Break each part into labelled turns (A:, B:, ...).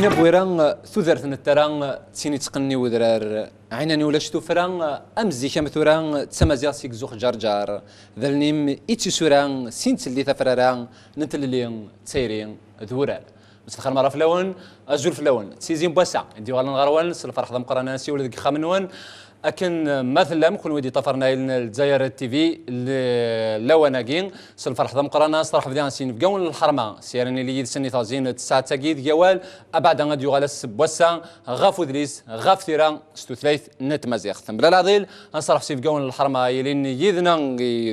A: مين بويران ثوذرث التران تسيني تقني ودرار عيناني ولا شتو فران امزي كم ثوران تسمازيغ سيك زوخ جارجار ذلنيم ايتي سوران سينت اللي ثفراران نتللين تسيرين ذورال مستخدم مرة فلون أزول فلون تسيزين بوسع دي غالن غروان سلفرح ضم قراناسي ولا ذيك خامنون أكن مثلا كل ودي طفرنا الجزائر تي في لوناكين سلفرح ضم قرانا صراحة بديان سين في قون الحرمة سيرني اللي يدسني تازين تسعة تاكيد جوال أبعد أن يغال السبوسع غاف ودريس غاف ثيران ستوثليث نت مزيخ ثم بلا العضيل أنصرح سي في قون الحرمة يلين يذنا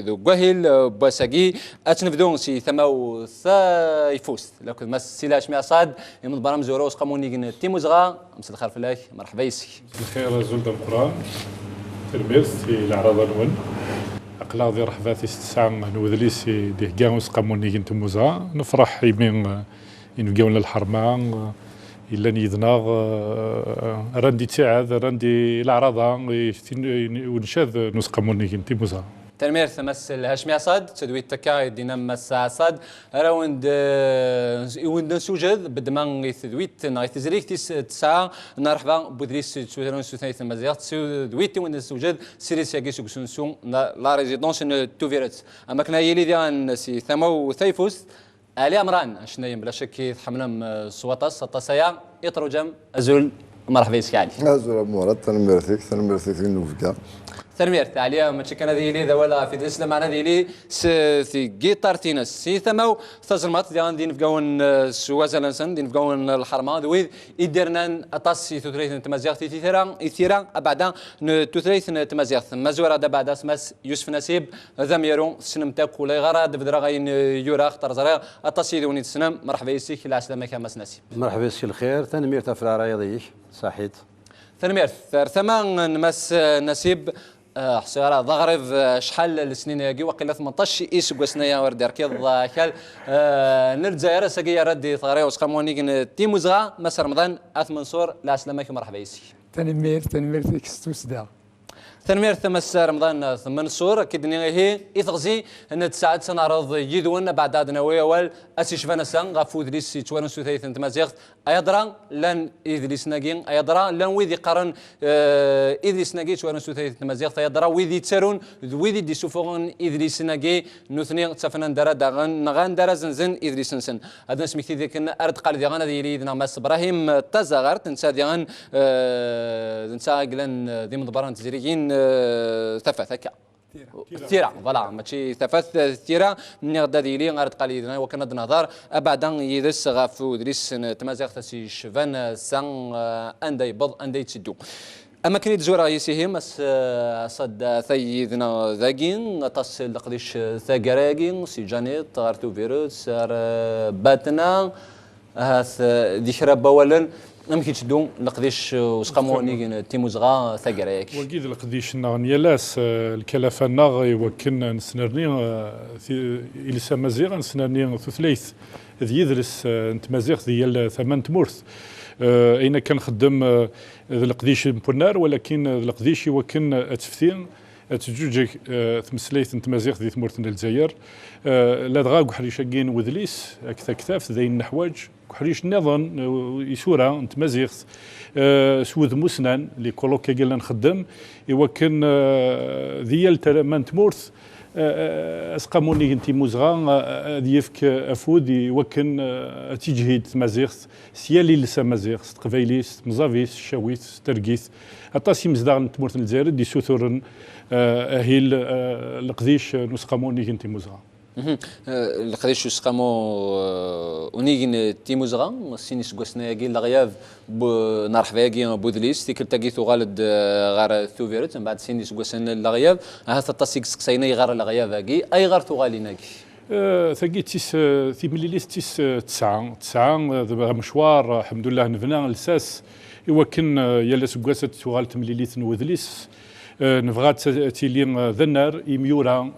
A: ذو قهيل بوساقي أتنفدون سي ثمو ثايفوست لكن مس سلاش ميعصاد يمد برام زوروس قاموني تيموزغا مساء الخير فلاك مرحبا يسي
B: الخير زول دم قران ترميرس في العراض نون أقلاضي رحباتي ستسعة نوذليسي ديه جاوس قاموني جنت موزا نفرح يمين ينفقون الحرمان إلا نيذناغ راندي تساعد راندي العراض ونشاذ نوس قاموني جنت موزا
A: تنمير تمثل هاشمي صاد تدوي التكا دينام مسا صاد راوند يوند سوجد بدمان تدويت نايت تزريك تسعة نرحبا بودريس تشوترون سوثايت المزيات تدويت يوند سوجد سيريس ياكي سوكسونسون لا ريزيدونس توفيرت اما كنا يلي ديان سي ثمو ثيفوس علي امران شنو بلا شك يتحملهم صوطاس التصايا يترجم ازول مرحبا يسكي علي
C: ازول مورد تنميرثيك نوفكا
A: ترمير عليا ما كان هذه لي ذا ولا في الاسلام انا هذه لي سي جيتار تينس سي ثمو تزلمات ديال ندين فكون سوازلنسن دين فكون الحرمه ذوي يديرنا اطاسي توثريث تمازيغ تيثيرا بعدا توثريث تمازيغ مازورا دا بعدا سماس يوسف نسيب ذميرون سنمتاك ولا غرا دبدرا غاين يورا اختار زرا اطاسي ذوني تسنم مرحبا يسيك لا سلامه كماس نسيب
D: مرحبا يسيك الخير تنمير تفرا رايضيك صحيت
A: تنمير ثمان نمس نسيب حسيرة ضغرف شحال السنين ياكي وقيله 18 ايش قسنايا ورد ركيض كال نرجع ساقيه ردي ثغري وسقموني تيموزغا مس رمضان اث منصور لا سلامك مرحبا يسي
E: تنمير فيك ستوسدا
A: تنمير ثمس رمضان منصور كدني هي يثغزي ان تساعد سنعرض يدون بعد هذا ويوال اسي شفنا سان غفو دريس توان سوثيث انت مازيغ ايضرا لن ادريس ناقين ايضرا لن ويدي قرن ادريس ناقي توان سوثيث انت مازيغ ايضرا ويدي تسرون ويدي دي سوفون ادريس ناقي نثني تسفنا درا دغن نغان درا زنزن ادريس نسن هذا سميتي ديك ارد قال ديغان هذه لي ماس ابراهيم تزغر تنسى ديغان تنسى قلن دي مضبران تزريين ثفث هكا ثيرا فوالا ماشي ثفث ثيرا من غدا ديلي غارت قليلا وكان نظر ابعدا يدس غافو دريس تمازيغ تسي شفان سان اندي بض اندي تسدو اما كنيت زورا يسيهم اس صد ثيذنا ذاكين تصل قديش ثاكراكين سي جانيت غارتو فيروس باتنا هاث ذكرى بولن نمكن تدوم لقديش وسقاموني تيموزغا ثقرايك
B: وكيد لقديش نغني لاس الكلافه ناغ وكن نسنرني الى سمازيغ نسنرني ثلاث ذي يدرس انت مازيغ ديال ثمان تمورث اين كان خدم لقديش بونار ولكن لقديش وكن اتفتين تجوج ثمسليث انت مازيغ ذي ثمورث الجزائر لا دغا كحريش كين وذليس اكثر كتاف ذي النحواج كحريش نظن يسورا انت مازيغ سوذ مسنان اللي كولوكا قال نخدم يوكن ذيال من تمورث اسقاموني انت موزغا ديفك افود يوكن تجهيد مازيغ سيالي لسا مازيغ قبايليس مزافيس شاويس ترقيث اطاسي مزداغ تمورث الجزائر دي سوثورن اهيل القديش نسقاموني انت موزغا
A: القديش يسقامو ونيجن تيموزغا سينيس قوسنا ياكي لغياف نرحبا ياكي بودليس تيكل تاكيثو غالد غار ثوفيرت من بعد سينيس قوسنا لغياف هذا التصيق سقسينا غار لغياف ياكي اي غار تغاليناكي
B: ثقي تيس في مليليس تيس تسعة مشوار الحمد لله نفنا لساس يوكن يلا سقاسة تغالت مليليس نوذليس نفغات تيلين ذنار يميورا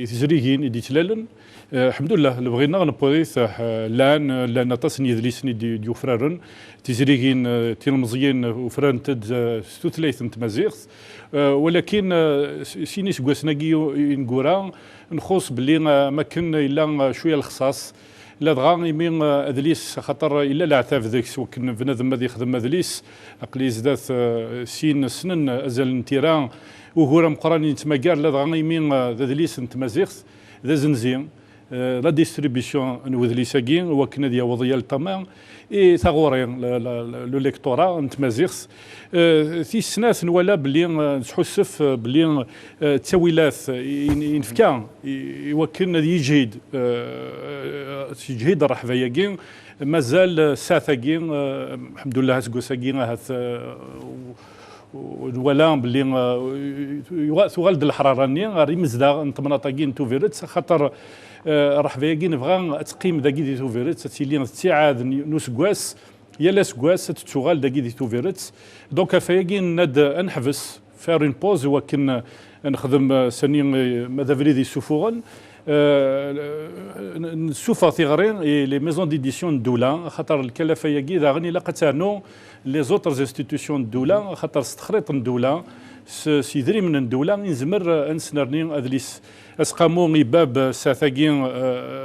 B: يزريهين يديتلالن الحمد لله اللي بغينا نبوريث لان تصني ذليسني ديو فرارن تزريهين تيلمزيين وفران تد ستوثليث تمازيغ ولكن سينيس كواسناكي نقورا نخص بلي ما كان الا شويه الخصاص لا دغا يمين ادليس خاطر الا لا عتاف ذاك وكن بنادم غادي يخدم ادليس عقلي زدات سين سنن ازال نتيران وهو مقرانين تماكار لا دغا يمين ادليس نتمازيغ ذا زنزين لا ديستريبيسيون نوذليساكين وكنا ديال وضيا الطمان اي ثغورين لو ليكتورا نتمازيغ في سناس ولا بلي تحسف بلي التاويلات ينفكا يوكن يجهد يجهد الرحباياكين مازال ساثاكين الحمد لله هاسكوساكين هاث ولا بلي ثغالد الحراراني ريمز دا نتمناطاكين توفيرت خاطر رحباياكين بغا تقيم داكي دي توفيرت تيلي تيعاد نوسكواس يلا سكواس تتوغال داكي دي توفيرت دونك فاياكين ناد نحبس فار اون بوز وكن نخدم سنين ماذا فريدي سوفوغن نشوفها ثغرين لي ميزون ديديسيون الدوله خاطر الكلفه ياكي دا غني لاقاتانو لي زوتر انستيتيوشن الدوله خاطر استخريط الدوله سيدري من الدوله نزمر انسنرني ادليس اسقامو باب ساثاكين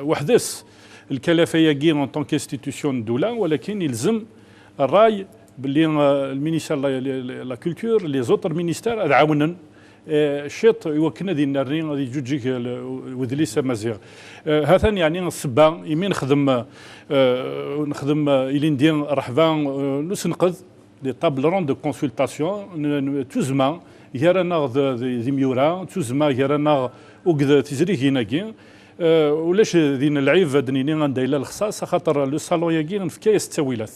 B: وحدس الكلفه ياكي اون طونك انستيتيوشن الدوله ولكن يلزم الراي باللي المينيستير لا كولتور لي زوتر مينيستير تعاونن الشيط يوكلنا ديال النارين غادي جوجيك وذليس مزيغ هذا يعني الصبا يمين نخدم الى ندير رحبا نسنقذ لي طابل رون دو كونسلطاسيون توزما يرانا ذي ميورا توزما يرانا وكذا تزري هناكي ولاش دين العيب دنيني غندايلا الخصاص خاطر لو صالون ياكي نفكايس التاويلات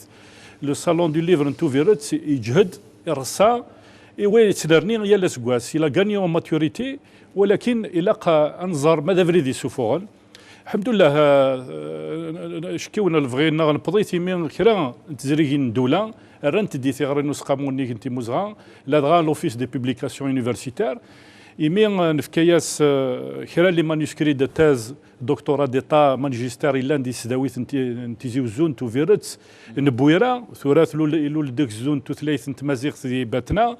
B: لو صالون دو ليفر نتوفيرت يجهد يرصا وي تدرني يا لاسكواس الى غاني اون ماتوريتي ولكن الى انظر ماذا فريدي سوفوغل الحمد لله شكيونا الفغي نبضيتي من كرا تزريين الدوله رانت دي ثغري نسقاموني كنتي مزغا لا دغا لوفيس دي بوبليكاسيون يونيفرسيتير يمين نفكياس كرا لي مانuscrits دو تاز دكتوراه ديتا ماجستير الا ندي سداويت نتيزيو زون تو فيرت نبويرا ثلاث لول ديك زون تو ثلاث نتمازيغ دي باتنا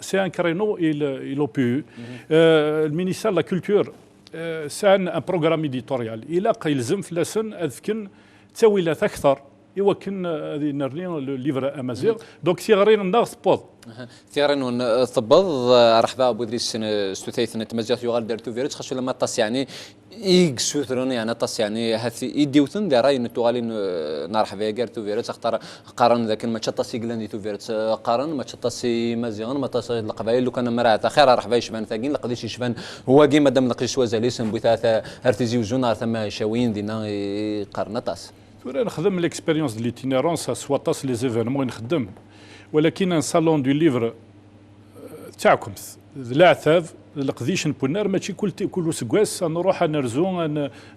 B: سي ان كرينو il a pu le ministère de la culture c'est un programme éditorial الى يلزم في لسن اذكن تاويلات اكثر يوكن هذه نرني ليفر امازيغ دونك ثيغرين الناس بود
A: ثيغرين ثبض رحبا ابو ادريس ستوثيث نتمازيغ يغال ديرتو فيريت خاصو لما طاس يعني يكسوثرون يعني طاس يعني هاث يديوثن دي راي نتوغالين نرحبا كارتو فيريت اختار قارن ذاك ما تشطاس يقلان ديتو فيريت قارن ما تشطاس مازيغن ما طاس القبائل لو كان مرات خير رحبا يشبان ثاقين لقديش يشبان هو كي مادام لقيش وزاليس بثاثه ارتيزي وزون ثما شاويين دينا قارن طاس
B: نخدم ليكسبيريونس ديال ليتينيرونس سواطاس لي زيفينمون نخدم ولكن ان صالون دو ليفر تاعكم لا عتاب القديش نبونار ماشي كل سكواس نروح نرزو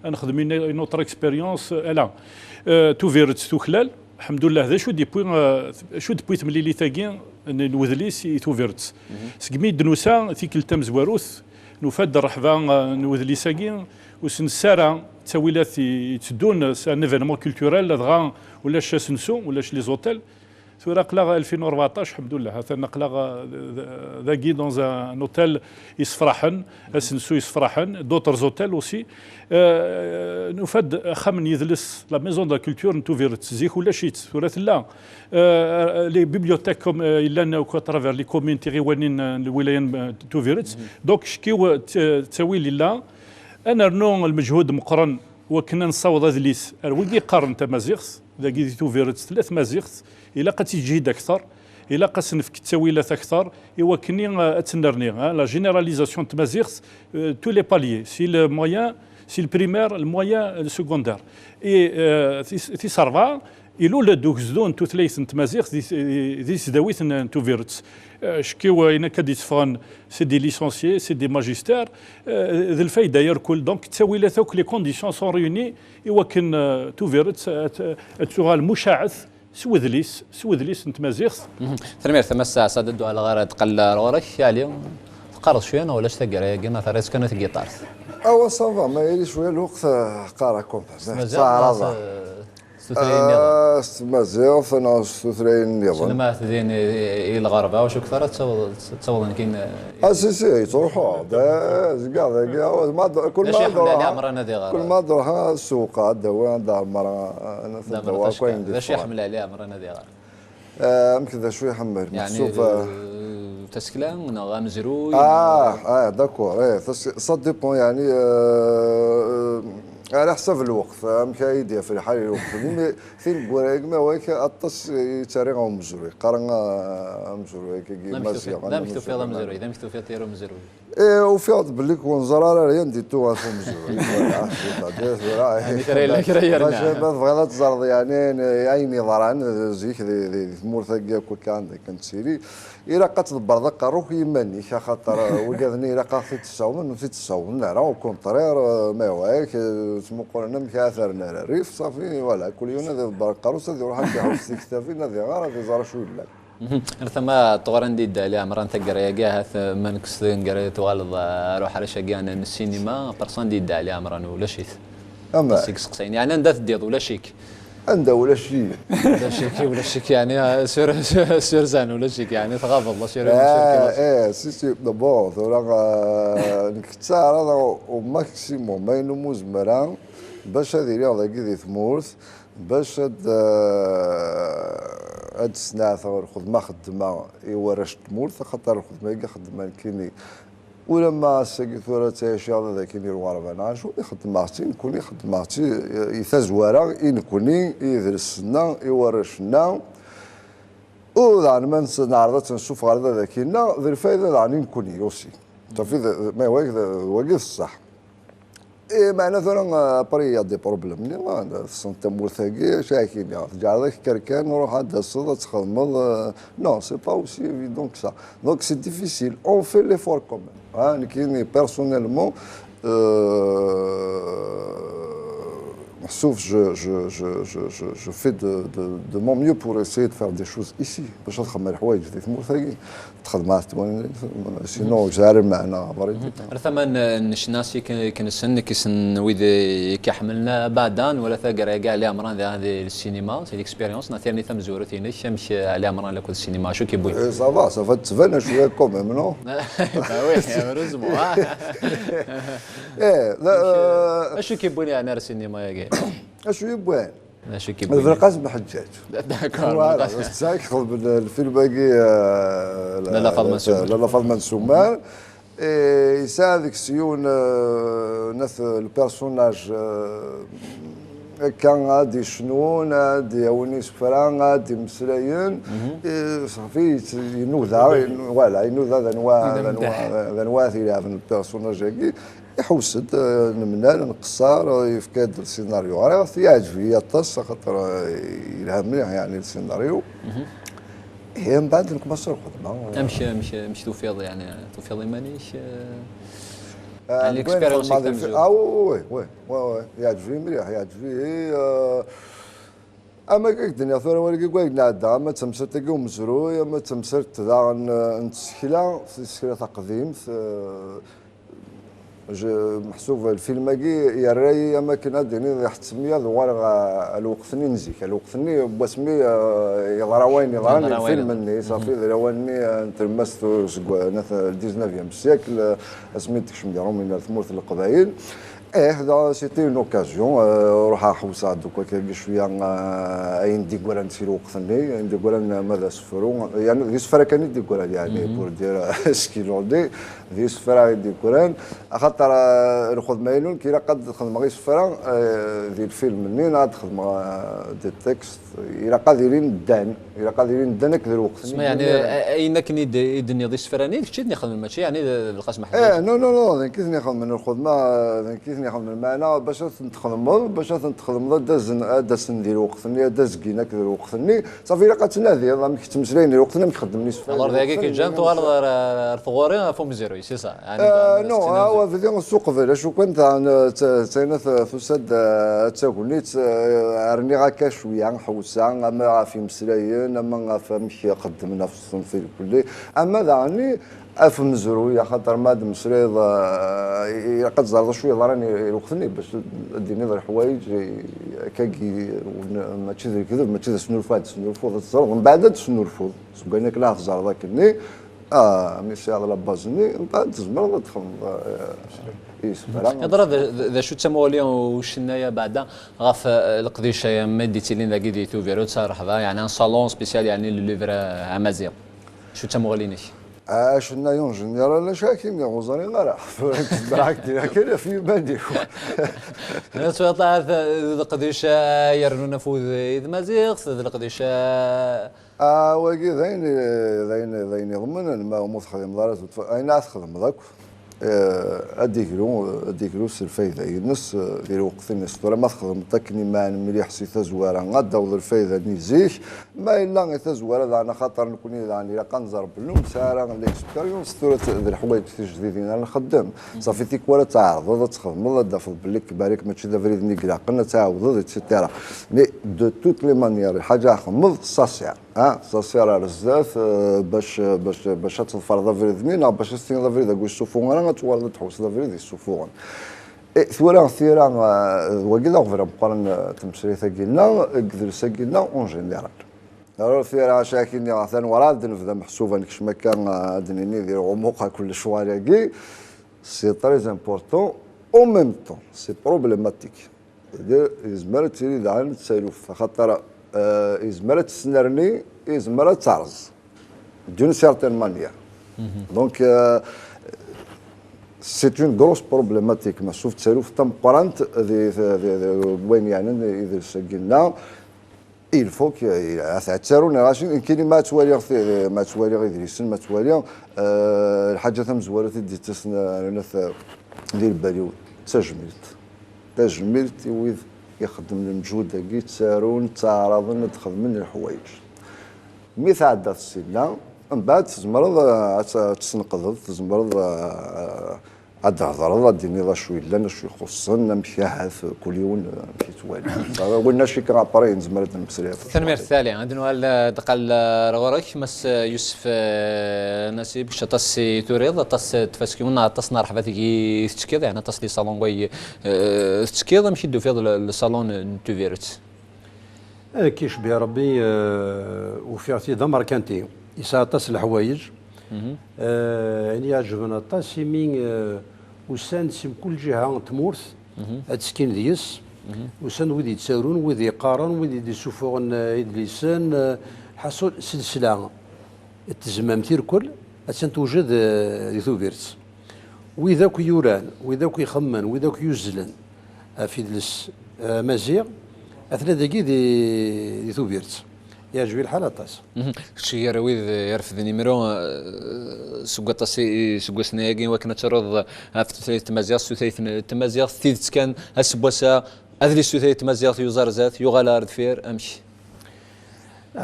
B: نخدم نوتر اكسبيريونس لا تو فيرت تو خلال الحمد لله هذا شو دبويت ملي لي ثاقين نوذليس تو فيرت سكمي دنوسا ثيك تام زواروث نفاد الرحبه نوذليساكين وسنسارا تاويلات يتدون ان ايفينمون كولتورال دغا ولاش سنسو ولاش لي زوتيل ثورا قلا 2014 الحمد لله هذا نقلا ذاكي دون ان اوتيل يصفرحن سنسو يصفرحن دوتر زوتيل اوسي نفاد خمن يجلس لا ميزون دو كولتور نتوفيرت زيك ولا شيت ثورا لا لي بيبليوتيك كوم الا كوترافير لي كوميونتي غيوانين الولايات توفيرت دونك شكيو تاويل لا انا رنو المجهود مقرن وكنا نصاوض هذا ليس ويجي قارن تمازيغ ذاكي تو فيرت ثلاث مازيغ الا قد تجهد اكثر الا قد نفك التاويلات اكثر ايوا كني اتنرني لا جينيراليزاسيون تمازيغ تو لي باليي سي لو مويان سي البريمير المويان السكوندير اي تي سارفا إلو لا دوكزدون تو ثلاث تمازيغ دي سداويت تو فيرت شكيو انا كادي تفغن سي دي ليسونسيي سي دي ماجستير ذي الفايده يركل دونك التاويلات اوك لي كونديسيون سون ريوني ايوا كان تو فيرت تشغال مشاعث سوذليس نتمازيغ
A: ثمير ثم الساعه صددوا على غرض قل ورك عليهم قرص شويه ولا اشتقر كنا ثريس كانت جيتار
C: او صافا ما يلي شويه الوقت قارا كومباس
A: ثلاثين نظام
C: مزيغ أنا ثلاثين نظام
A: سينما تدين إلى الغربة وشو كثر تصور يمكن
C: سي تروحوا ده زقا ما كل ما
A: دور
C: كل ما دورها السوق دوان دار مرة أنا في الدواء كوين
A: ذا شي يحمل عليها مرة دي غار
C: يمكن ذا شوي يحمل
A: يعني تسكلان نغام زروي
C: داكور صد ديبون يعني على حسب الوقت مكايدي في الحال الوقت فين بوراك ما واك اطس يتاريغ مزروي قرنا مزروي كي مازيغ
A: لا مكتوب فيها مزروي اذا مكتوب فيها تيرو مزروي
C: وفي بالك ونزرار راه نديتو في مزروي
A: يعني ترى لك ريرنا
C: باش بغيت تزرد يعني عيني ضران زيك ثمور ثقا كان كنتسيري إلا قتدبر ذاك روح يماني خاطر وقاذني إلا قاثي تساوم في تساوم نرى وكونطرير ما واك سمو قولنا مكاثرنا الريف صافي ولا كل يوم هذا دبر قاروس هذا يروح يحوس في كتافي هذا غير هذا زار شو لا
A: ثم طوران دي دالي عمران تقرا يا من كسدين قرا توالد روح على شقان السينما برسون دي دالي عمران ولا شيء
C: اما
A: سقسين يعني ندث ديض ولا شيك
C: عنده ولا شيء
A: ولا شيك يعني سير زان ولا شيك يعني تغاض الله سير
C: سي دابور راه نكتار هذا وماكسيموم ما ينموز مران باش هذه رياضه كي ثمورث باش هاد السنه الخدمه خدمه يورش تمورث خاطر الخدمه خدمه كيني ولما سكثورة تاشي هذا كيني الواربانا شو يخدم مارتي نكوني يخدم مارتي يثزوارا ينكوني يدرسنا يورشنا وذان من نعرض نشوف غير هذا كينا ذي الفائده يعني نكوني يوسي صافي ما واقف الصح معنا مثلا بري دي بروبليم ني السنت مورثاكي شاكين جعلك كركان نروح عند الصوت تخدم نو سي با اوسي ايفيدون كو سا دونك سي ديفيسيل اون في ليفور كومون انا كيني بيرسونيلمون محسوف je fais de mon mieux pour essayer de faire des choses ici باش نخدم الحوايج في ثمورثاكي تخدم سينو جاري معنا فريدي
A: ثمن الناس كنسن كيسن ويدي كيحملنا بعدان ولا ثقر كاع لي امران هذه السينما سي ليكسبيريونس نثيرني ثم زورتيني شمش على امران لكل السينما شو كيبوي
C: سافا تبان شويه كوميم نو
A: وي رزمو
C: لا
A: شو كيبوني انا السينما يا
C: شو يبان
A: شو كيبوني
C: الفرقاس بحجاج
A: داكور
C: ساك الفيلم باقي
A: لا
C: فاضل منسومان يساعدك سيون ناس البيرسوناج كان غادي شنون غادي ونيس فران غادي مسلاين صافي ينوذا فوالا ينوذا ذا نواثي في البيرسوناج هكي يحوسد نمنال نقصار يفكاد السيناريو راه يعجبني يطس خاطر يلهم مليح يعني السيناريو هي من بعد نكمل الخدمه
A: مش توفيض يعني توفيض مانيش يعني الاكسبيريونس
C: وي يعجبني مليح يعجبني اما الدنيا ثورة ولكن قايل نعدا اما تمسرت تلقاو مزروي اما تمسرت ذا نتسكلا في تسكلا قديم محسوب الفيلم كي يراي اماكن هذه حتسميها دوار الوقتني نزيك الوقتني باسمي يضراوين يضراني الفيلم ني صافي ضراواني نتلمست 19 سيكل سميتك شمديرهم من ثمورث القبائل هذا سيتي اون اوكازيون روح حوسه دوكا كي شويه اين دي كوران نسير وقتني عندي كوران ماذا سفروا يعني دي سفره كان دي كوران يعني بور دير سكيلون دي سفره دي كوران خاطر ناخذ مايلون كي قد خدم غير سفره ديال الفيلم منين غاد خدم دي تكست الى قادرين دان الى قادرين دان كذا الوقت
A: اسمع يعني اين كني الدنيا دي سفراني كنت نخدم ماشي يعني القسم حد
C: نو كيف نخدم من الخدمه كيف نخدم المعنى باش نتخدم داز ندير وقتني داز كينا كذا وقتني صافي الا قاتلنا ما كتمسلين وقتنا ما كخدمنيش
A: الور ذاك كي جان طوال ثغوري فهم زيرو سي صح
C: يعني نو هو في السوق فيلا شو كنت تاينا ثوساد تاكلني ارني غاكا شويه نحوسا اما في مسلاين اما فهمش قدمنا في الصنف الكلي اما دعني افهم زرويه خاطر ما مسريض قد زرد شويه راني الوقتني باش ديني ذا الحوايج كاكي ماشي ذا الكذب ماشي ذا سنورفات سنورفوض تصرف من بعد سنورفوض سبقنا كلا تزار ذاك ميسي على لابازني انت تزمر تدخل
A: هضره ذا شو تمولي وشنايا بعدا غاف القديشه يا مديتي لنا كي تو فيرو تصرح يعني ان صالون سبيسيال يعني ليفر امازيغ شو تموليني
C: شنا يون جنرال لا شاكين يا غوزاني غير براك كاين في بادي
A: توطا القديشه يرنو نفوذ اذ مازيغ القديشه
C: واقي ذاين يضمن ما هو خدم دارات اين تخدم ذاك اديكلو الفايده ينس في وقت الناس ما تخدم تكني ما مليح سي تزوار غدا وذ الفايده نيزيك ما الا تزوار انا خاطر نكون يعني لا كنزرب لهم ساره ليكسبيريونس ثورة الحوايج الجديدين انا خدام صافي تيك ولا تعرض تخدم الله دافع بالك بارك ماشي دا فريد نيكلا قلنا تعاود ايتترا مي دو توت لي مانيير حاجه خمض ساسيال ساسيال بزاف باش تفرض فريد مينا باش تستين فريد كوش سوفون انا تولد تحوس فريد السوفون ثورة ثيرا وكذا غير مقارن تمشي ثقيلنا قدر سقيلنا اون جينيرال راه فيها شاكين مثلا وراد نفذا محسوبه كش ما كان دنيني يدير عموقها كل شوارعي سي تري امبورطون او ميم طون سي بروبليماتيك يزمر تيري عن تسالف خاطر يزمر تسنرني يزمر تعرز دون سيرتين مانيير دونك سي اون غروس بروبليماتيك ما شوف تسالف تم قرنت وين يعني اذا سجلنا il faut que تعرون راشين كاين ما توالي غير ما توالي الحاجه ثم زواره دي تسنا ديال بالي تجميلت ويذ يخدم المجهود كي تسارون تعرض تخدم من الحوايج مي تعدى السنه من بعد تزمر تسنقض تزمر عاد هضر ديني شويه لنا شويه خصنا مشاهد كل يوم مشيت توالي قلنا شي كابارين زمرت المسريات
A: التنمير الثاني عندنا دقل رغورك مس يوسف نسيب شطس توريض طس تفسكيونا طس نار حباتي تشكيض يعني طس لي صالون كوي تشكيض مشيدو في الصالون توفيرت
D: كيش بها ربي وفي عرفتي دمر كانتي يسا طس الحوايج يعني يعجبنا طاس يمين وسان سيم كل جهه تمورث تسكين ديس وسان ويدي يتساورون ويدي يقارن ويدي يسوفون يدليسان حصل سلسله التزمام تيركل أتسن توجد ثوفيرت وذاك يوران وذاك يخمن وذاك يزلن في دلس مزيغ أثناء دقي دي ثوفيرت يعجبني الحالة طاس
A: شي رويد يرفد نيميرو سوق طاسي سوق سنايقين وكنا ترض في ثلاث تمازيغ ثلاث تمازيغ ثيث كان اسبوسا اذلي ثلاث تمازيغ يوزار زات يغالار دفير امشي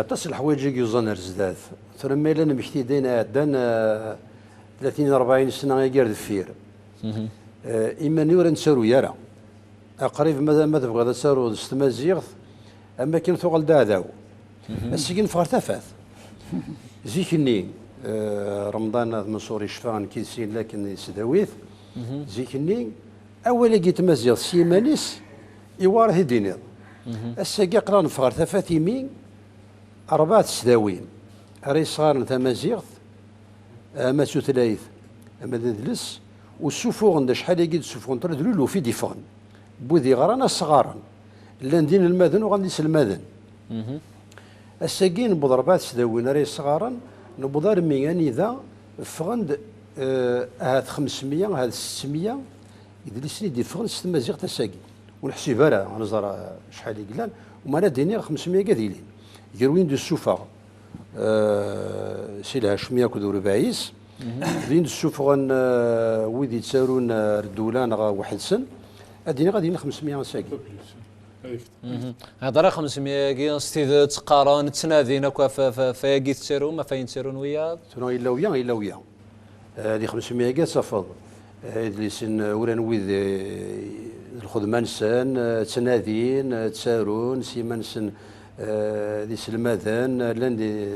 D: طاس الحوايج يوزان رزدات ثم لنا محتيدين عدان 30 40 سنه يقار دفير اما نور نسارو يرى قريب ما تبغى تسارو تمازيغ اما كاين ثقل داعو السجن فغر تفاث زيكني رمضان منصور شفان كيسين لكن سداويث زيكني اول لقيت مزيغ سيمانيس يوارث دينير الساقي قران فغر تفاث يمين 4 سداوين ري صغار تمازيغ اما ثلاث اما دلس والسفوغن دا شحال يقيد السفوغن تردلو في ديفون بوذي غرانا صغارا لاندين الماذن وغنديس الماذن الساقين بضربات سداوين ري صغارا نبضار ميغاني ذا فغند هاد 500 هاد 600 يدلسني دي فغند ست مازيغ تساقي ونحسبها راه نزار شحال يقلان وما دينير 500 كاذيلين يروين دو السوفا سي الهاشميه كدو ربعيس دين السوفغن ويدي تسارون ردولان واحد سن اديني غادي 500 ساقي
A: هضره 500 كي ستي تقارن تنادينا فاكي تسيرون ما فاين تسيرون ويا
D: تنو الا ويا هذه 500 كاع صفض اللي سن وران ويد الخدمان سن تنادين تسارون سيمان سن دي سلماذان لاندي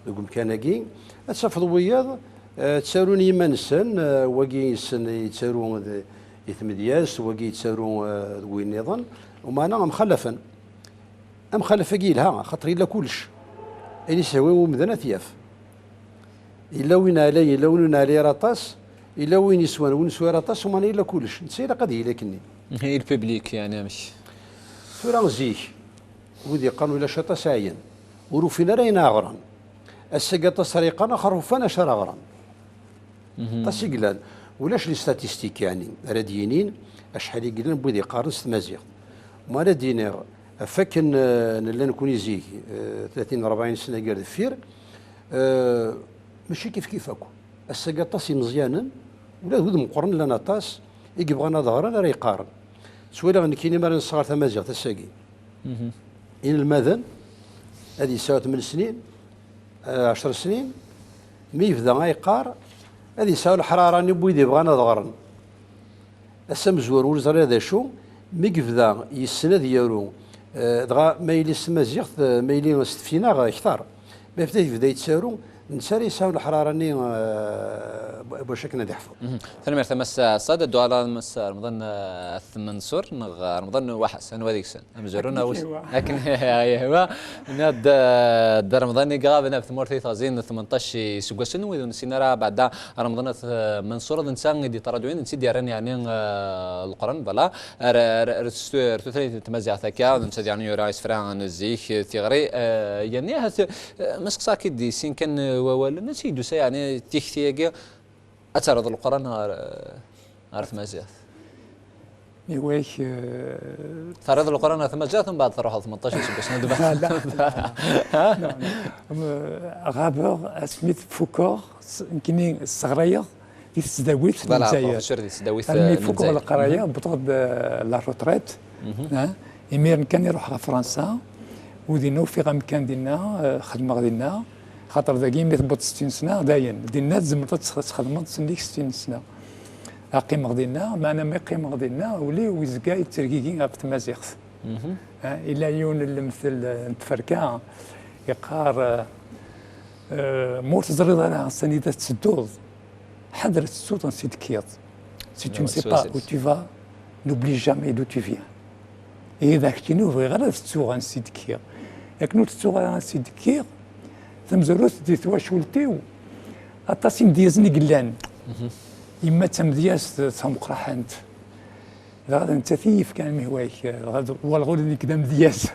D: كمكانكي تصفض وياض تسارون يمان سن واقي سن يتسارون يتمدياس وقي يتسارو وين نظن وما أنا مخلفا مخلفة قيلها خاطر إلا كلش اللي يسوي ومدنا ثياف إلا وين علي إلا وين علي راطاس إلا وين يسوان وين يسوي راطاس وما إلا كلش نسير قد هي لكني
A: هي الببليك يعني مش
D: ثورة زيك ودي قالوا إلا شطا ساين وروفينا راينا غران السقاطة سريقنا خروفانا شرا غران تسجلان ولاش لي ستاتيستيك يعني راديينين اشحال يقلن بوذي قارنس مازيغ ما ردينا فكن نلا نكون يزيك 30 40 سنه قال الفير ماشي كيف اكو السقاطاسي مزيانا ولا هذ مقرن لنا طاس يبغانا ظهرا راه يقارن سوالا غنكيني مال صغار تمازيغ تساقي ان المذن هذه ساعه 8 سنين 10 سنين مي يبدا غيقار هذه ساعه الحراره راني بويدي بغانا ظهرا السم زور وزر هذا شو مي يبدا يسند يارو دغا ما يلي السمازيغ ما يلي فينا غا يختار ما يبدا يتسارو نساري يساو الحراره ني باش كنا نحفظ
A: ثاني تمس صاد الدوال مس رمضان الثمنصور نغ رمضان واحد سنه وهذيك السنه مجرونا وش لكن هو ناد در رمضان قابنا في مورتي ثازين 18 سوغسن وذن سينرا بعد رمضان منصور الانسان دي تردوين نسيت يراني يعني القران بلا رتثلي تمزع ثكا نسيت يعني رايس فران الزيك تيغري يعني هذا مسك ساكي دي سين كان ولا نسيدو يعني تيختياقي أتعرض القرآن عرف مازيات
E: يواك
A: تعرض القرآن عرف مازيات ثم بعد تروح 18 باش ندبح
E: لا غابور سميت فوكور يمكن الصغريه في السداويت في الجزائر المي فوكور القرايه بطرد لا روتريت يمير كان يروح لفرنسا ودينا في غامكان ديالنا خدمه ديالنا خاطر ذاكي ملي تبط 60 سنه داين ديالنا تزمرت تخدم تسليك 60 سنه قيمه ديالنا معنا ما قيمه ديالنا ولي ويزكاي تركيكي في تمازيغ الى يون المثل تفركا يقار مورت زريض على سنيده تسدود حضرت السلطان سيد كياط سي تو نسي با او تو فا نوبلي جامي دو تو فيان اذا كنتي غير تسوغ سيد كياط ياك نو تسوغ سيد كياط تمزروت دي تواشولتيو اطاسين ديازني قلان يما تمدياس تمقرحنت غادا انت ثيف كان مهواك غادا والغول اللي كدا مدياس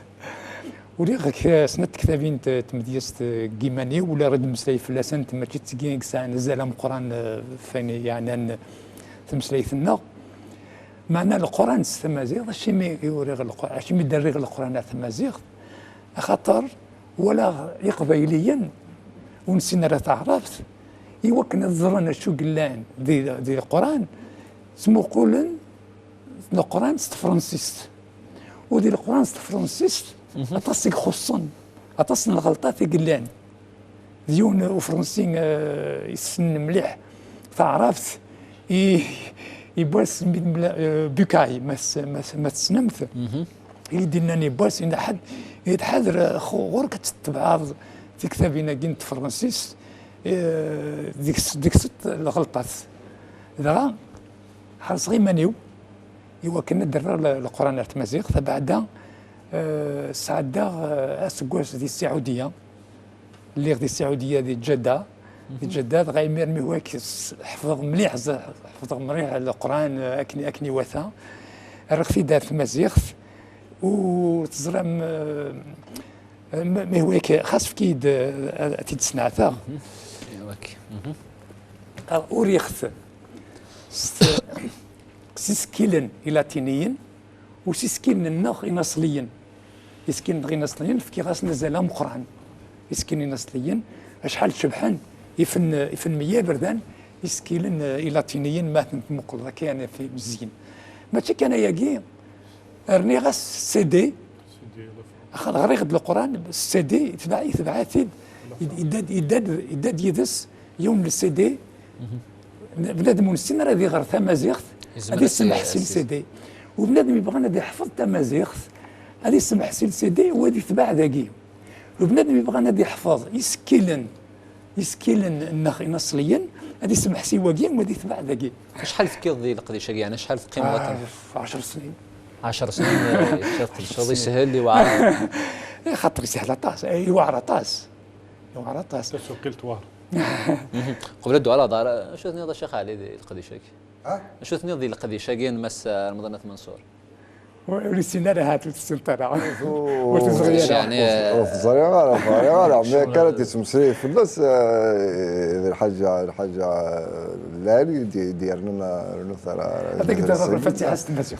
E: وليغك سنت كتابين تمدياس كيماني ولا رد مسلاي فلاسن تما تيتسكين ساعه نزل القران فين يعني تمسلايثنا معنى القران التمازيغ شي مي يوري القران شي مي دري القران التمازيغ خاطر ولا قبيليا ونسينا راه تعرفت يوكنا الزرنا شو قلان دي القران سمو قولن القران فرانسيست ودي القران فرانسيست اتصك خصن اتصن الغلطات في قلان ديون وفرنسيين يسن مليح تعرفت يبواس بوكاي ما تسنمت يدينا باس إن حد يتحذر غورك تتبع في كتابنا كنت فرنسيس ديك الغلطات إذا حرص غير مانيو إوا كنا درر القرآن التمازيغ فبعدا سعدا أسكواس دي السعودية اللي دي السعودية دي جدة دي جدة غايمير ميواك حفظ مليح القرآن أكني وثا رغفي دار التمازيغ وتزرم ما هواك خاص في كيد تيتسنع ثا أوريخت سيسكيلن إلاتينيين وسيسكيلن النخ إناصليين يسكين غي ناصليين في كي غاس نزل مقران يسكين ناصليين شحال شبحان يفن مياه بردان يسكيلن إلاتينيين ما مقل كان في مزيين ماشي كان ياكي رني غاس سي دي غريغد القران السي دي يتبع ثيد يداد يدس يوم السي دي بنادم ونسين راه ذي غير تمازيغ غادي يسمح سي سي دي وبنادم يبغى غادي يحفظ تمازيغ غادي يسمح سي سي دي وغادي يتباع ذاكي وبنادم يبغى غادي يحفظ يسكيلن يسكيل النخ نصليا هذه سمح سواقين وهذه تبع ذاكي.
A: شحال فكيض ذي القديشه يعني شحال في قيمه
E: 10 سنين
A: 10 سنين شغل يسهل لي واعر
E: خاطر يسهل طاس اي واعر طاس واعر طاس
B: سقلت واعر
A: قبل الدعاء على دار شو ثني الشيخ علي ذي القديشه شو ثني ذي القديشه كاين مس رمضان منصور
E: ورسينا لها السلطنه
A: يعني
C: الصغيره ما كانت تمسري في الناس الحاجه لالي ديالنا مثلا
E: هذاك الدار الفتح المسيح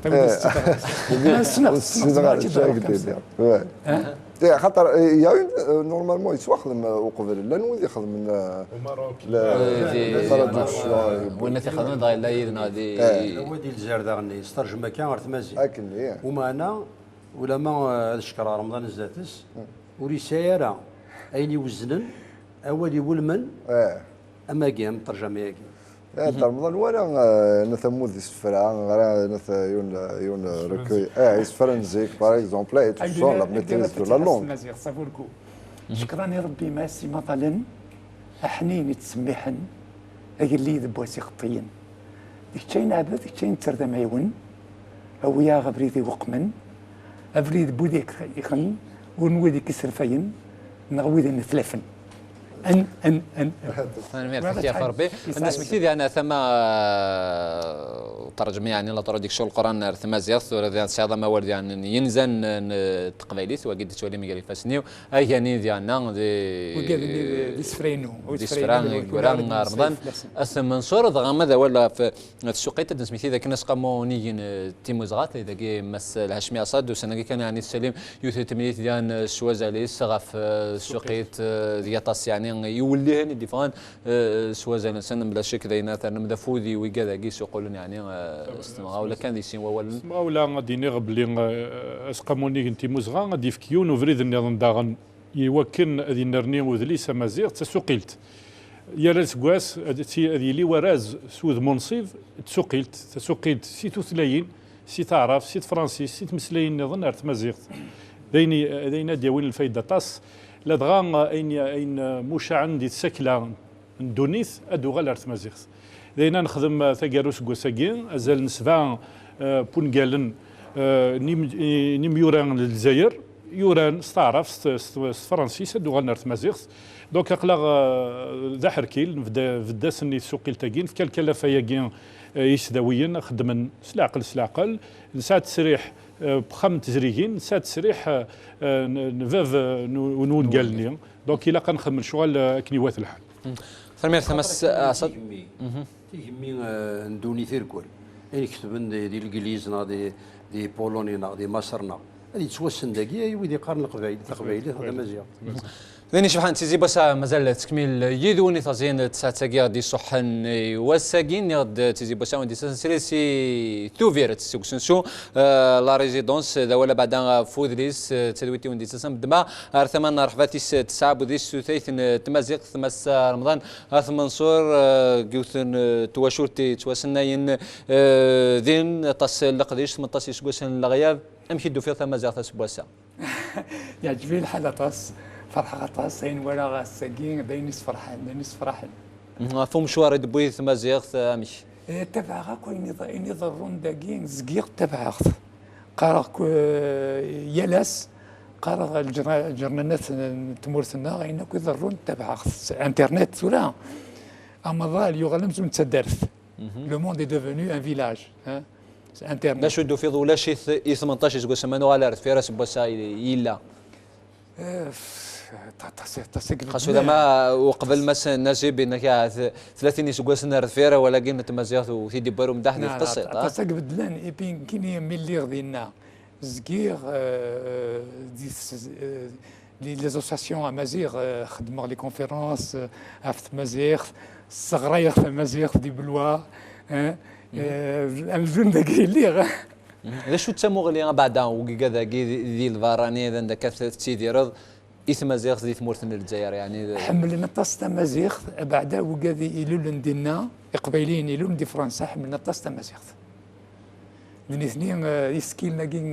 C: خاطر يا نورمالمون يسوا خدم وقبل لا نولي خدم
A: وين تخدم ضايع لا يدنا هذه
D: هو ديال الزرده غني استرجم كان غير تمازي
C: اكن
D: وما انا ولا ما الشكر رمضان الزاتس ورساله اين يوزنن اولي ولمن اما قام ترجمه ياكي
C: رمضان وانا نثمود السفرة نث يون ركوي فرنسيك باغ اكزومبل تصور لا ميتريز دو لا لونغ
E: شكرا يا ربي ماسي مثلا احنين يتسمحن اللي ذبوسي خطيين ديك تشين عبد ديك تشين ترد مايون او يا غبريدي وقمن افريد بوديك يخن ونودي كسرفين نغويد نثلفن ان
A: يا فربي الناس كثير يعني ثم ترجم يعني لا ترى ديك شو القران ثم زياث ولا سياده ما ورد يعني ينزن تقبيليت وقد تولي ميغالي فاسنيو اي يعني ديالنا
E: دي سفرينو
A: دي سفران قران رمضان اسم منصور ضغم هذا ولا في السوقيت تسميتي ذاك الناس قاموا نيجين تيموزغات ذاك مس الهاشمي اصاد وسنه كان يعني السليم يوث تمنيت ديال السوازالي الصغف السوقيت ديال يعني يولي هني ديفران سوازالي سنه بلا شك ذينا نبدا فوذي وكذا كيس يقولون يعني استمع ولا كان دي سين ولا
B: ولا غادي نغب لي اسقاموني انت مزغا غادي فكيون وفريد النظام داغن يوكن هذه نرني وذليس مازيغ تسوقيلت يا راس كواس هذه لي وراز سوذ منصيف تسوقيلت سي توثلاين سي تعرف سي فرنسي سي تمسلاين نظن ارت مازيغ دينا ديوين الفايده طاس لا دغا اين مشاع عندي تسكلا ندونيث ادو غير ارت مازيغ دينا نخدم ثقاروس كوساكين ازال نسفا بونكالن نيم يوران للجزائر يوران ستعرف فرنسي سدو غير ارت مازيغ دونك اقلا ذا حركيل فدا سني سوقيل تاكين في كالكلا فياكين يسداويين خدمن سلاقل نساعد تسريح بخم تزريكين نساعد تسريح نفاف ونون قالني دونك الا كنخدم شغل كنيوات الحال
A: فرمير ثمس اسد
D: تيهمي ندوني ثيركول يعني كتبن دي الانجليز دي بولوني دي مصرنا هذه توسن داكيا ويدي قارن القبائل هذا مزيان
A: ذيني شبحان تيزي بسا مازال تكميل يدوني تازين تساتاكيا دي صحن وساكين يغد تيزي بسا وندي سلسي توفيرت سوكسنسو لا ريزيدونس ذا ولا بعدا فودريس تدويتي وندي تسام دما ارثمان رحباتيس تسعة بوديس سوثيث تمازيق ثمس رمضان ارث منصور قوثن تواشورتي تواسناين ذين تصل لقديش 18 سكوسن لغياب امشي دو فيها تمازيق تسبوسا
E: يعجبني الحالة طاس فرحة طاسين ولا غاساكين داينيس فرحان
A: فهم شوار دبوي ثم زيغ امش
E: تبع غاكو اني ضرون داكين زقيق تبع قارق يلاس قارق الجرنانات تمورثنا غينا كو يضرون تبع انترنت ولا اما ظال يغلمز من تدرث لو موند اي ديفونو ان فيلاج انترنت
A: ناشو دو في ولا شي 18 زكو سمانو على في راس بوسا يلا خاصو اذا ما وقبل مثلا نجيب انك 30 سكواس نار فيرا ولكن تمازيغ وثيدي بارو مدحني في التصيط
E: تصيق بدلان ايبين كيني ملي غدينا زكير لي زوساسيون امازيغ خدموا لي كونفيرونس عرفت مازيغ الصغرايا مازيغ دي بلوا الجون داكي اللي
A: اذا شو تسمو غلي بعدا وكذا دي الفاراني اذا عندك تسيدي رض إثم زيغ ذي ثمورثن الجزائر يعني
E: حملنا طاستا مازيغ بعدا وكذا إلول ندينا قبيلين إلول دي فرنسا حملنا طاستا مازيغ الاثنين يسكيلنا كين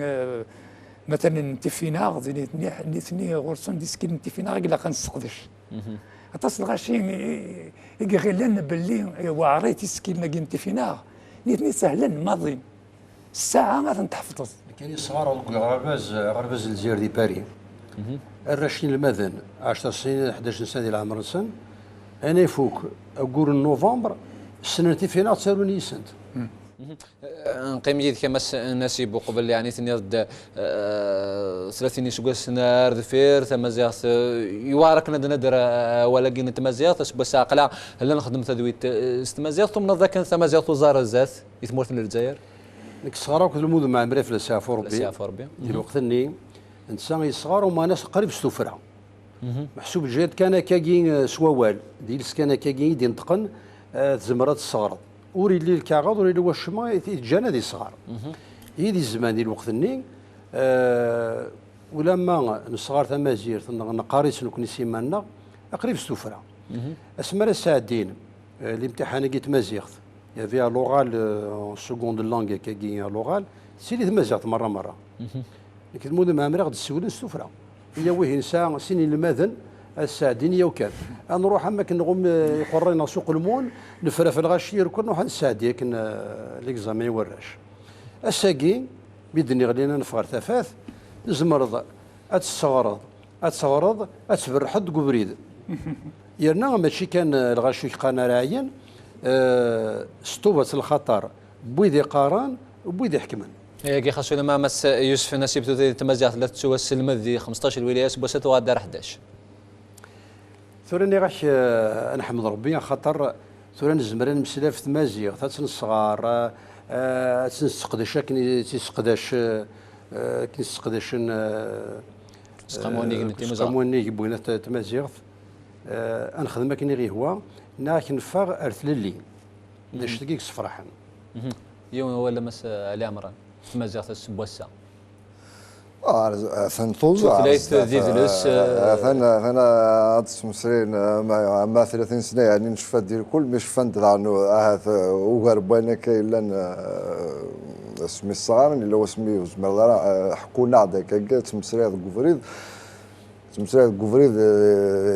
E: مثلا نتفينا الاثنين غورسون دي سكيل نتفينا غير لا كنسقدش اتصل غاشي يغيلن باللي وعريتي سكين نجنتي فينا نيتني سهلا ماضي الساعه غادي تحفظ.
D: كاين صغار غرباز الجزائر دي باري الراشين المذن 10 سنين 11 سنه ديال العمر نسن انا يفوك اقول نوفمبر السنه فينا تسالوني سنت
A: نقيم يد كماس ناسيب قبل يعني ثنيا 30 سكواس نار ذفير تمازيغ يوارك ندر ولكن تمازيغ تسبا ساقلا هلا نخدم تدويت تمازيغ ثم ذاك تمازيغ وزاره الذات يثمرت للجزائر
D: ديك الصغار وكل المدن مع مريف لسافو ربي ديال الوقت اني انسان صغار وما ناس قريب ستوفرا محسوب الجهاد كان كاكين سووال ديال كان كاكين يدي نطقن زمرات الصغار وري لي الكاغاض وري لي واش ما يتجانا دي الصغار هي دي الزمان ديال الوقت اني ولما الصغار تمازير نقاريس نكون سيمانا قريب ستوفرا اسمر الساعدين الامتحان قيت مازيغت فيها لوغال سكوند لانغ كاكين لوغال سيلي تمازيغت مره لكن المدن مع مريغ السولن ستوفرا هي وين ساعه سنين الماذن الساعدين يوكاد نروح اما كنغم يقرينا سوق المول نفرا في الغاشير كنا نروح الساعديه كنا ليكزامين وراش الساقي بيدني غلينا نفغر ثفاث زمرض اتسغرض اتفرحد قبريد يرنا ماشي كان الغاشي قانا راعيا ستوبة الخطر بويدي قاران وبويدي حكمان
A: كي خاصو لما مس يوسف نسيب تمازيغ 3 سواس المذي 15 ولايات بوسات وغادار 11
D: ثوراني غاش نحمد ربي خاطر ثوراني زمران مسلا في تمازيغ ثلاث الصغار تنسقداش كني تيسقداش كني تسقداش سقاموني بغينا تمازيغ نخدم كني غير هو ناك نفاغ ارثللي باش تلقيك صفرحن
A: يوم ولا مس علي عمران تمازيغ تسبوسا
C: ثان طوزع ثان تسمسرين مع 30 سنه يعني نشفى ديال كل مش فند عنه وغرب وانا كاين لان اسمي الصغار اللي هو اسمي زمر حكونا عداك تسمسرين كوفريد تمثال كوفريد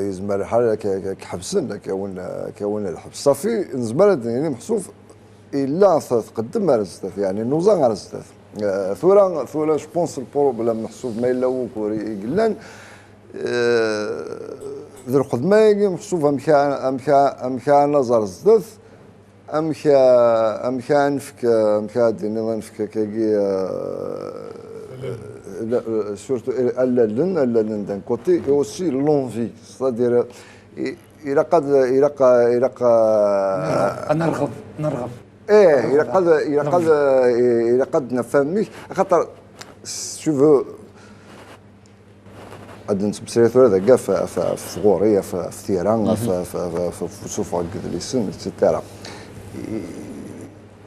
C: يزمر الحال كحبسنا كون الحبس صافي نزمر يعني محسوف الا تقدم رزدات يعني نوزا رزدات ثورة جو بونس البروبليم محسوب ما الا وكوري قلان ذو الخدمه محسوب امكان نظر زدات امكان نفك ديني نفك كي surtout elle d'un côté et aussi l'envie, c'est-à-dire il
E: نرغب
C: il قد نفهمك خاطر شو فو قد نسبسي هذا كاع في غوريه في ثيران في سوفا قد لسن اتسيتيرا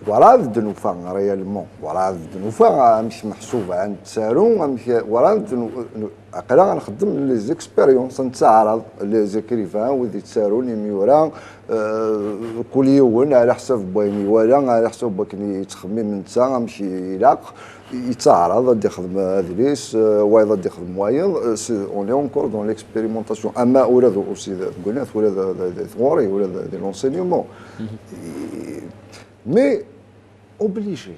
C: ولا الدنوفا ريالمون ولا الدنوفا مش محسوبه عند سارون مش ولا عقلا غنخدم لي زيكسبيريونس نتعرض لي زيكريفان ودي تسارون يميورا كل يوم على حسب بويني ولا على حسب كني يتخمم انت غنمشي يلاق يتعرض غادي يخدم ادريس وايضا غادي يخدم وايض اون لي اونكور دون ليكسبيريمونطاسيون اما ولا اوسي قلنا ولا ثوري ولا دي لونسينيومون مي اوبليجي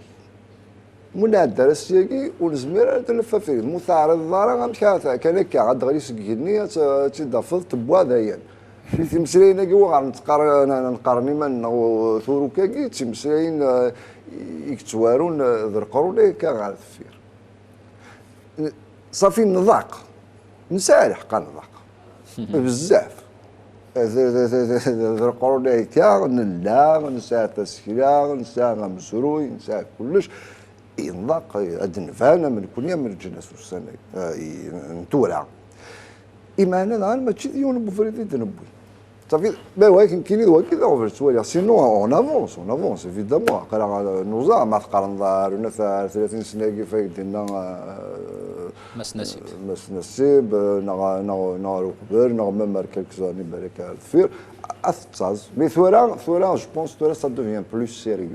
C: منا الدرس يجي ونزمير تلفا فيه المتعرض ضارا غنمشي كان هكا غاد غير يسقيني تيضافض تبوا دايان في مسرين كي غنقارني من ثورو كاكي تمسرين يكتوارون ذرقرون كا غنفير صافي نضاق نسالي حقا نضاق بزاف ذرقرون هكا نلا نسى تسكيلا نسى مسروي نسى كلش ينضاق الدنفانه من كل يوم من الجنس والسنه نتورع ايمانا غير ماشي ديون بفريدي تنبوي صافي با ولكن كاين كذا اوفر شويه سينو اون افونس ايفيدامون قرا نوزا ما تقارن دارنا 30 سنه كيف دينا
A: مس
C: نسيب نغ قبر نغ ميم كالك زاني بالك الفير اثاز مي ثورا جو بونس ثورا سا دوفيان بلوس سيريو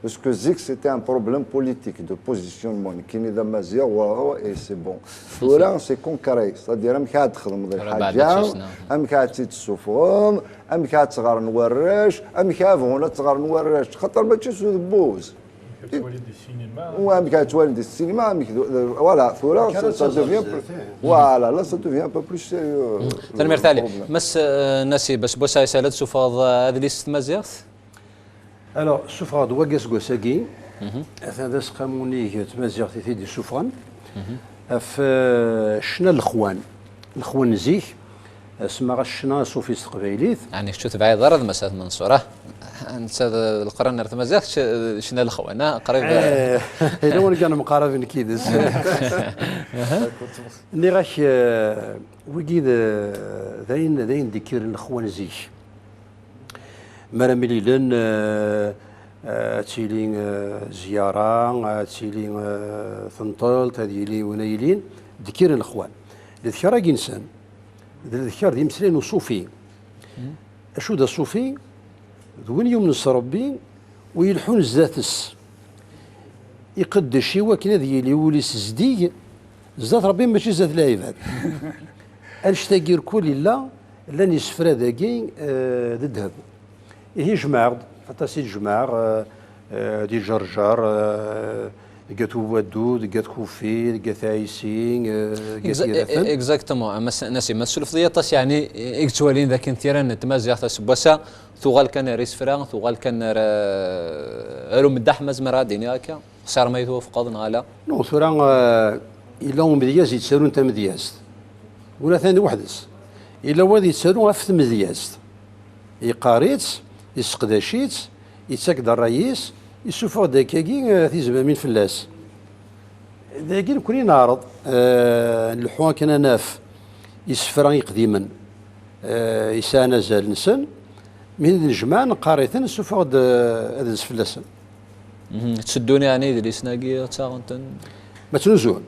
C: باسكو زيك سيتي ان بروبليم بوليتيك دو بوزيسيونمون كاين اذا مزيغ وهو اي سي بون ثورا سي كونكري صدير امك عاد تخدم ذي الحاجه امك عاد تسوفهم امك عاد تغار نورش امك عاد تغار نورش خاطر ما تشوف بوز
B: كتوالد السينما
C: وامك عاد توالد السينما امك فوالا ثورا سا دوفيان فوالا لا سا دوفيان ان بو بلوس سيريو
A: تنمير تالي مس ناسي باش بوسا يسالت سوفاض هذه ليست مزيغ
D: الو سوفراد واقاس كوساكي هذا سقاموني تمازيغ في دي سوفران في شنا الاخوان زيك اسمها الشنا صوفيست قبايليت
A: يعني شو تبعي ضرر مسات منصوره انت القرن راه مزيغ شنا الاخوان قريب
D: الا وانا كان مقاربين كيدز اللي غاش وكيد داين ديكير الاخوان زيك مرة مليلن تيلين زيارة تيلين ثنطلت هذه لي ونايلين ذكر الأخوان الذكر إنسان الذكر دي مسلين وصوفي أشو دا صوفي وين يوم نص ربي ويلحون الزاتس يقدش وكن هذه لي وليس زدي زات ربي ماشي زات العباد أنشتاقير كل الله لن يسفر ذاكي الذهب هي جماعة حتى سي جماعة دي جرجر قاتو ودود قات كوفي قات عايسين قات يرفن
A: اكزاكتومون ناسي ما السلف ديال يعني اكتوالين ذاك انتيران تمازيغ تسبوسا ثوغال كان ريس فران ثوغال كان راه مدح مزمرا ديني هكا خسر ما يتوافق لا
D: نو ثوران الا مدياز يتسالون انت مدياز ولا ثاني وحدس الا واد يتسالون غف مدياز يقاريت يسقداشيت يتسكد الرئيس يسوفو داكاكي في زبامين فلاس داكي نكوني نعرض الحوان كان ناف يسفران قديما يسانا زال نسن من الجماع نقاريتن سوفو هذا فلاسن
A: تسدوني يعني ديال سناقي تاغنتن
D: ما تنزون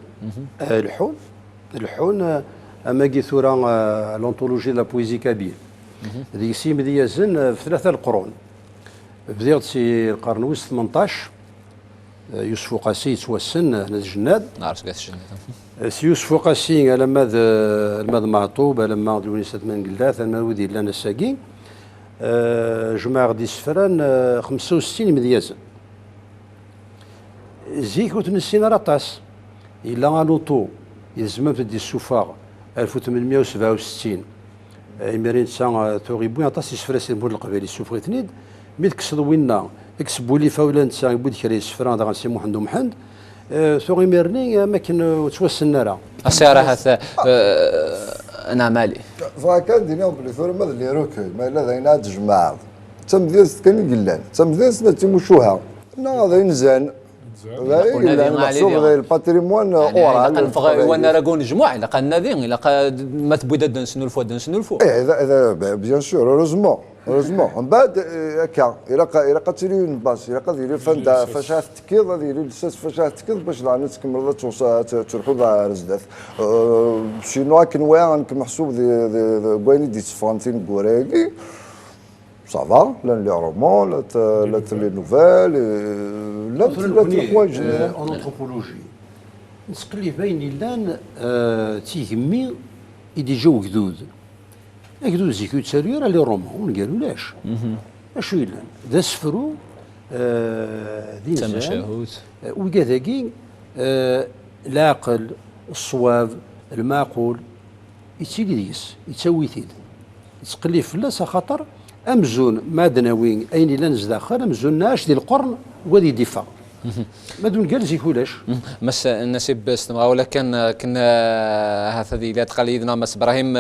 D: الحون اما كي ثورا لونتولوجي لا بويزي كابيل هذيك سي مديازن في 3 القرون بديت سي القرن ويس 18 يوسف قاسي توسن هنا الجناد
A: نعرف كاع الجناد
D: سي يوسف قاسي على الماذ معطوب على ما الونيسات من قلات على ودي لنا الساقي جماعة دي سفران 65 مديازن زيك وتنسينا راطاس إلا لوطو يلزم تدي السفار 1867 إمارين تسا تغيبوين عطاس يسفراس المول القبالي السفري تنيد مي تكسد وينا اكسبوا لي فاولا نتسا يبود كري السفران داغ سي محمد ومحمد ثوغي ميرني ما كان توسلنا راه
A: السيارة هذا انا مالي
C: فكان دينا بلي ثور ما اللي روكي ما لا ذاين جماعه تم ديس كان قلان تم ديس تمشوها هذا ينزان المحسوب الباتريمون اورال
A: وانا راكون جموع الا قال نادي الا ما تبدا دنسنو الفو
C: اذا بيان سور اوروزمون من بعد هكا الا قاتلي اون باس الا قادر فندا فاش تكيض هذه الساس فاش تكيض باش لا تكمل تروحوا رزدات سينو كنوا محسوب بويني دي فرانتين كوراكي صافا لا لي رومون لا لي نوفيل لا الحوايج
D: اون انثروبولوجي نسقلي باين لان تيهمي يدي جو جدود جدود زيكو تسالو راه لي رومون ما قالولاش اشو يلان ذا سفرو دين
A: تمشاهد
D: وكذاكي العقل الصواب المعقول يتسيلي ديس يتسوي تيد تسقلي فلاس خاطر امزون مادناوين اين لا نزداخل امزوناش ديال القرن ودي دفاع ما دون قال زيكولاش
A: مس النسيب استمغا ولا كنا هذه اللي تقليدنا مس ابراهيم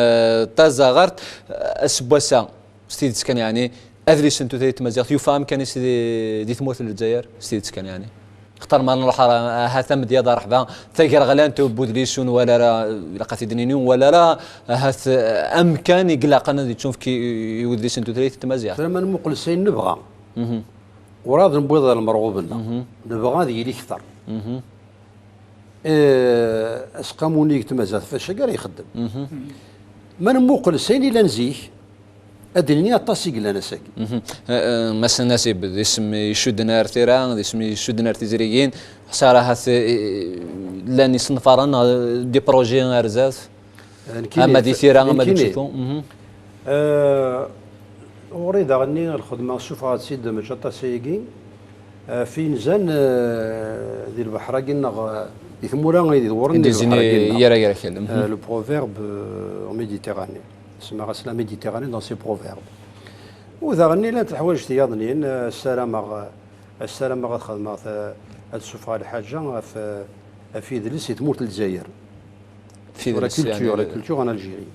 A: تازغرت اسبوسا ستيدت كان يعني اذري سنتو ثلاث مزيغ يفهم كان دي ثموت للجزائر ستيدت كان يعني اختار ما نروح هاثم ديال دار رحبه ثقر غلان تو بودليسون ولا راه لقات دنينيون ولا راه هاث امكان يقلق انا تشوف كي يودي سنتو ثلاث تمازيغ
D: فلما المقلسين نبغى وراد نبوض المرغوب لنا نبغى هذه اللي كثر اسقاموني تمازيغ فاش قال يخدم ما نمقلسين الا نزيه ادني الطاسي قلنا ساكي
A: مثلا ناسب اسم يشد نار تيران اسم يشد نار تيزريين صراحه لاني صنفران دي بروجي ارزاز اما دي تيران اما دي تشوفوا
D: اريد اغني الخدمه شوف هاد السيد مجطه سيكي في نزان دي البحر قلنا يثمورا يدورن
A: دي زيني يرا كلام
D: لو بروفيرب ميديتيراني اسمها غسلا ميديتيراني دون سي بروفيرب وإذا غني لا الحوايج تياضنين السلامة غتخدم هاد السفرة الحاجة في دلس تموت الجزائر
A: في دلس
D: لا كولتور ان الجيري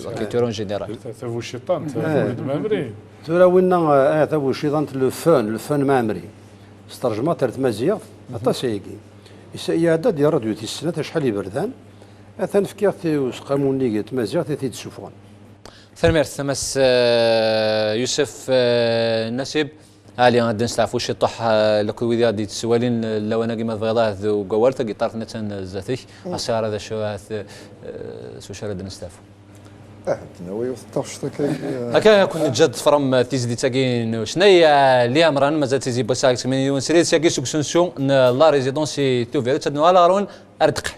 A: لا كولتور اون جينيرال
B: ثابو الشيطان ثابو المامري
D: ترى وين ثابو الشيطان لو فون مامري استرجمة ترت مزيغ حتى سيكي يسيادة ديال راديو تيسنة شحال يبردان أثن فكيغ تيوسقاموني تمازيغ تيتسفون
A: ثمرت ثمس يوسف نسيب هالي غادي نستعفو شي طح لكويدي غادي تسوالين لو انا كيما فيضاه وقوالت قطارت نتن زاتي اسير هذا شو سو شرد نستعفو
C: ناوي وثقش
A: هكا كون جد فرم تيزدي تاكين شناهي لي امران مازال تيزي بساك من سريت تاكي سوكسونسيون لا ريزيدونسي توفير تدنو على رون اردقل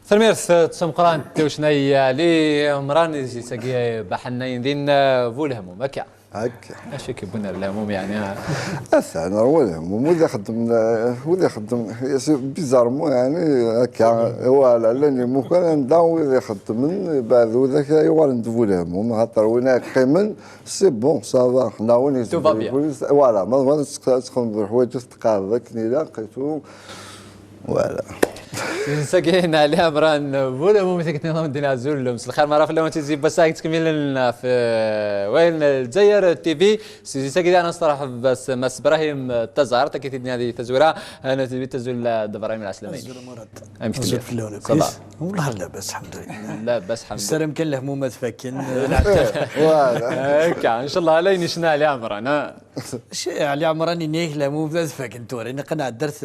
A: ثميرث تسمقران توشناي لي مران ساقي بحنا يندين فولهم مكا
C: هكا
A: اش كيبنا الهموم يعني
C: انا هو الهموم وذا يخدم بيزارمو يعني هكا هو لاني مو كان نداو وذا يخدم من بعد وذاك يوال ندفو الهموم خاطر وين قيمن سي بون سافا حنا وين فوالا ما تخدم الحوايج تقاضك لا لقيتو فوالا
A: ساكين عليها مران فولا مو مثل كنا ندينا زول مس الخير ما لو انت تزيد بس تكمل لنا في وين الجزائر تي في ساكين انا صراحه بس مس ابراهيم تزار تكيت هذه تزويره انا تبي تزول ابراهيم العسلمين
F: تزول مراد
A: ام
F: تزول في اللون كويس والله لا بس الحمد لله
A: لا بس الحمد لله
F: السلام كان له همومات فاكين
A: هكا ان شاء الله لا ينشنا على عمران
F: علي عمراني نيه له همومات فاكين توري انا قناع درت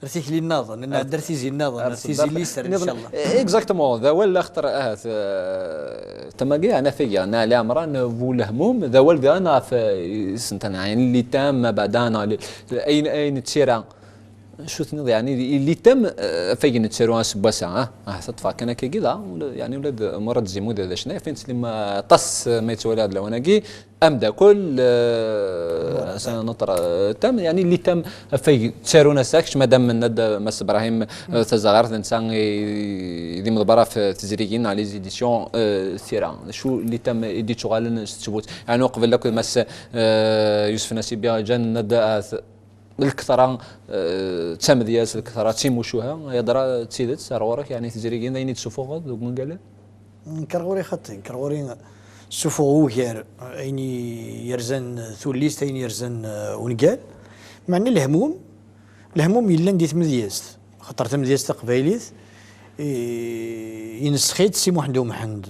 F: رتيك لي الناظر انا درتي زي الناظر درتي زي ليسر ان شاء الله
A: اكزاكتومون ذا ولا اخطر تماقي انا فيا انا علي عمران فول هموم ذا ولد انا في سنتنا يعني اللي تام بعد انا اين تشيرا شو تنظ يعني اللي تم فين تشيروا سباسا تطفى كان كذا يعني ولاد مرض زيمود هذا شنو فين لما طس ما يتولى لو انا كي امدا كل سنه نطر تم يعني اللي تم في تشيرونا ساكش مادام ند مس ابراهيم تزغرت انسان دي مضبره في تزريين على زيديسيون ثيران شو اللي تم يدي شغال تثبت يعني قبل لك مس يوسف نسيبيا جن ند الكثرة تم دياس الكثرة تيموشوها يدرى تسيدت سارورك يعني تزريين ذيني تسوفوغ دوك من قال
F: كرغوري خطي كرغوري سوفوغو غير ايني يرزن ثوليست ايني يرزن ونقال معنى الهموم يلا ندي تمدياس خاطر تمدياس تقبايليت ينسخيت سي محمد محمد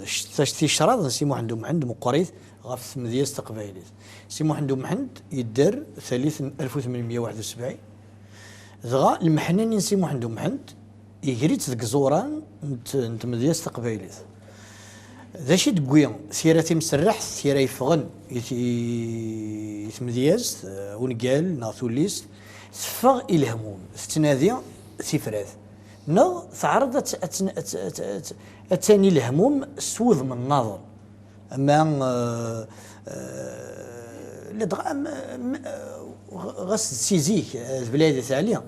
F: شتي شراط سي محمد محمد مقريت غاف تمدياس تقبايليت سي محمد محمد يدار ثالث 1871 دغا المحنانين سي محمد محمد يجريت ذك زوران نتمدياس تقبايليت ذا شي تقويا سيرتي مسرح سيرة يفغن يتمدياز ونقال ناثوليس تفغ الهموم تنادي سفراث نا تعرض الثاني الهموم سوذ من النظر اما غاس سيزيك بلاد ثانيه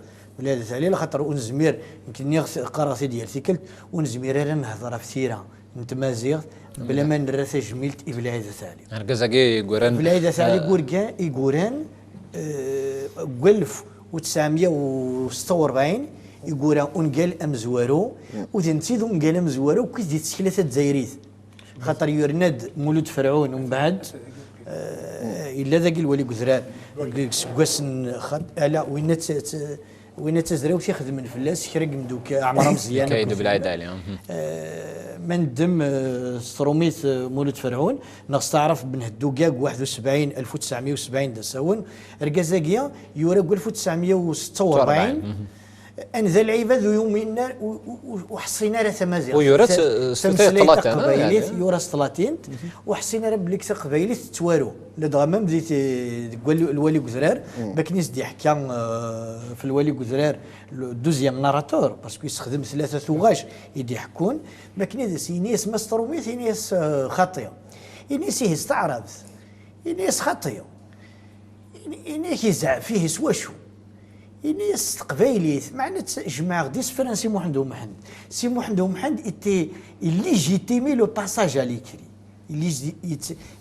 F: خاطر ونزمير يمكن قراصي ديال تيكلت ونزمير انا نهضر في سيره نتمازيغ بلا ما نرث جميلت بلاد ثانيه
A: هركزاكي يقولان
F: بلاد ثانيه يقولان 1946 يقول انقال امزوارو وتنتيذ انقال امزوارو كيف ديت سكلات الجزائريت خاطر يرند مولود فرعون ومن بعد الا ذاك الولي قزران سكواسن على وين تزراو تيخدم الفلاس كرق مدوك عمرها مزيان
A: كايدو بالعيد عليهم
F: من دم ستروميت مولود فرعون نستعرف بنهدو كاك 1970 دساون ركازاكيا يورا 1946 ان ذا العباد يومنا وحصينا راه ثمازيغ
A: ويورات ثلاثين
F: يورا 30 وحصينا راه بليك قبايلي توارو لدغا ما بديت الوالي قزرار باكنيس دي حكا في الوالي قزرار دوزيام ناراتور باسكو يستخدم ثلاثه ثوغاش يدي حكون باكنيس ينيس مستروميت ينيس خاطيه ينيس يستعرض ينيس خاطيه ينيس يزعف فيه سواشو الناس قبايليت معنا جماعه ديس فرنسي محمد محمد سي محمد محمد ايتي ليجيتيمي لو باساج على ليكري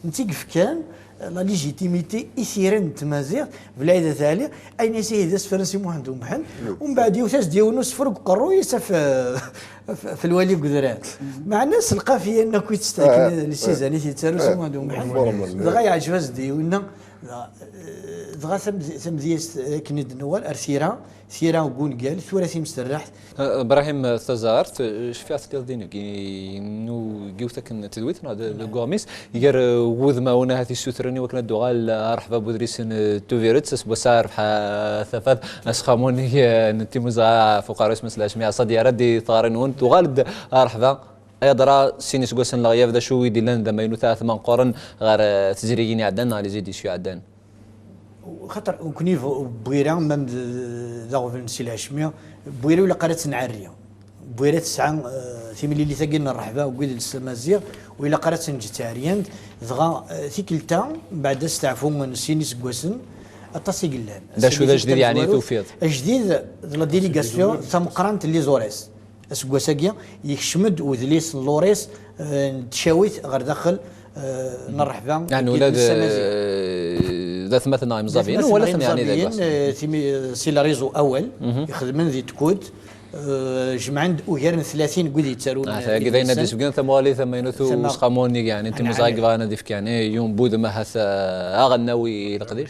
F: نتيقف كان لا ليجيتيميتي اثيرا تمازيغ بلاد ثانيه اين سي ديس فرنسي محمد محمد ومن بعد يوثاس ديالو سفرق قرو يسا في الوالي قدران مع الناس القافيه انه كي تستاكل السيزاني تيتسالو سي محمد محمد دغا يعجبز ديالنا دغا ثمزياس كند نوال ارسيرا سيرا وقون قال ثورة مسترحت
A: ابراهيم تزارت شفيعت ديال دينك نو جوتك تدويت هذا غوميس يقر وذ ما هنا هذه السوترني وكنا دوغال ارحبا بودريس توفيرتس بسار ثفاث اسخاموني نتي مزا فقراس مثل اشميع صدي ردي طارنون دوغال ارحبا ايضا سينيس غوسن لا يفدا شو يدي لنا ما ينو ثلاث من قرن غير تزريين عدن على زيد شو عدن
F: خاطر كوني بويرا مام ذا نسي الهاشميه بويرا ولا قرات نعريه بويرا تسعه ثملي اللي تاقينا الرحبه وقيد السمازيغ ولا قرات نجتاريان دغا ثيكلتا بعد استعفوا من سيني سكواسن اتصي قلان
A: دا شو ذا جديد يعني توفيض
F: جديد لا ديليغاسيون ثم قرانت لي زوريس اسكواساكيا يخشمد وذليس لوريس تشاويت غير داخل نرحبا
A: يعني ولاد ذات مثلا مزافين ولا يعني
F: ثاني سي لا ريزو اول يخدمن ذي تكود جمعند وغير 30 قد يتسارون
A: كذا ينادي سبقنا ثموالي ثم ينثو سقاموني يعني انت مزاق غانا ديفك يعني يوم بود ما هث اغناوي القديش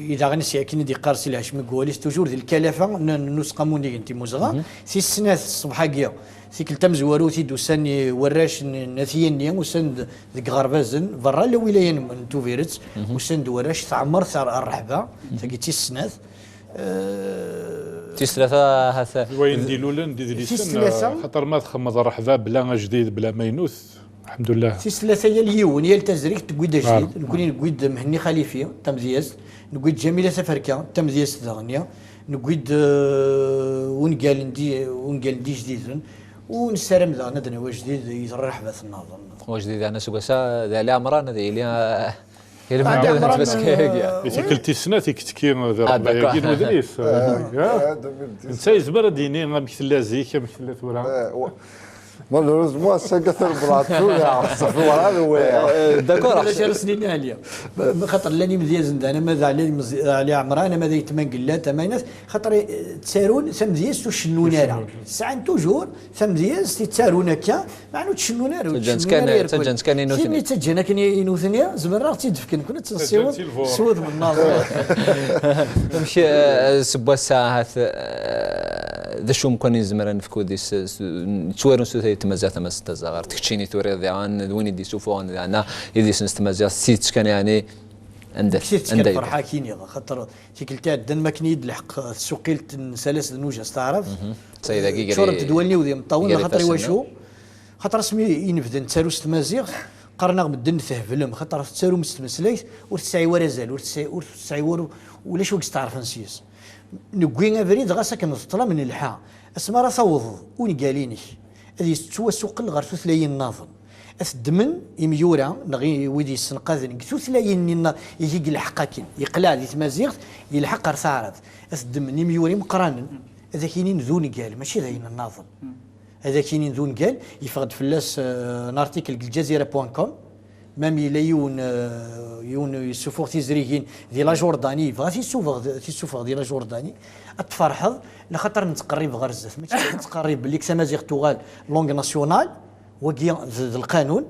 F: اذا غنسي اكن دي قارسي الهاشمي كواليس توجور ذي الكلافه نسقاموني انت مزغا سي السنه الصبحاقيه سي كل تم زواروتي دوساني وراش نثيني وسند ذيك غربازن برا الولايه نتو فيرتس وسند وراش تعمر ثار الرحبه تلقيتي السناث
A: ثلاثة هذا
B: وين ديلولن دي خاطر ما تخمض رحبة بلا جديد بلا مينوث الحمد لله
F: ثلاثة هي اليون هي التزريك تقويد جديد نكون نقويد مهني خليفي تمزياز نقويد جميلة سفركا تمزياز ثانية نقويد ونقال دي جديد ونسرم ذا ندنا وجديد يزرح بث النظام
A: وجديد أنا سوسا ذا لا عمران ذا إليا
B: بس كلتي سنة تكتكين ذا ربع يجين ودريس انت يزبر ديني مثل لازيك مثل ثورة
C: مالوريزمون ساقط البلاطو يا صافي هذا هو
F: داكور 10 سنين عليا خاطر لاني مزياز انا ماذا علي عمران ماذا يتمن قلات تماينات خاطر تسارون سمزياز تشنون راه ساعات توجور سمزياز تسارون هكا معنو تشنون راه
A: تجنس كان ينوثني
F: تجنا كان ينوثني زمر تيدفكن كنا تصيوض سود من الناظر
A: مشي سبوا الساعه ذا شو ممكن يزمر نفكو ديس تشوارن سوثي تمازات ما ستزغر تكشيني توري ذيان وين يدي سوفون انا يدي سنستمازات سيت كان يعني عندك
F: فرحه كيني خاطر تيكلتا دن ما كان يدلحق سوقيلت سلاسل نوجه استعرف
A: سيدا كيغري
F: شورب تدولني وذي مطول خاطر واشو خاطر اسمي ينفذ تسارو ستمازيغ قرنا بدن ثهفلم خاطر تسارو مستمسليت ورتسعي ورازال ورتسعي ولا شو تعرف نسيس نقوين افريد غاسا كنطلع من الحا اسما راه صوض ونقاليني هذه توسق غير ثلاثين ناظم الدمن يميورا نغي ويدي السنقاذن ثلاثين يجي الحقاكين يقلع دي تمازيغ يلحق رثارث الدمن يميوري مقرانا هذا كاينين ذون قال ماشي ذاين الناظم هذا كاينين ذون قال يفقد فلاس نارتيكل الجزيره.com مامي لا يون يسوفوغ تيزريكين ديال لا جورداني فغا تيسوفوغ ديال لا جورداني اتفرحض لخاطر نتقرب غير الزاف ماشي نتقرب باللي كسامازيغ توغال لونغ ناسيونال وكي القانون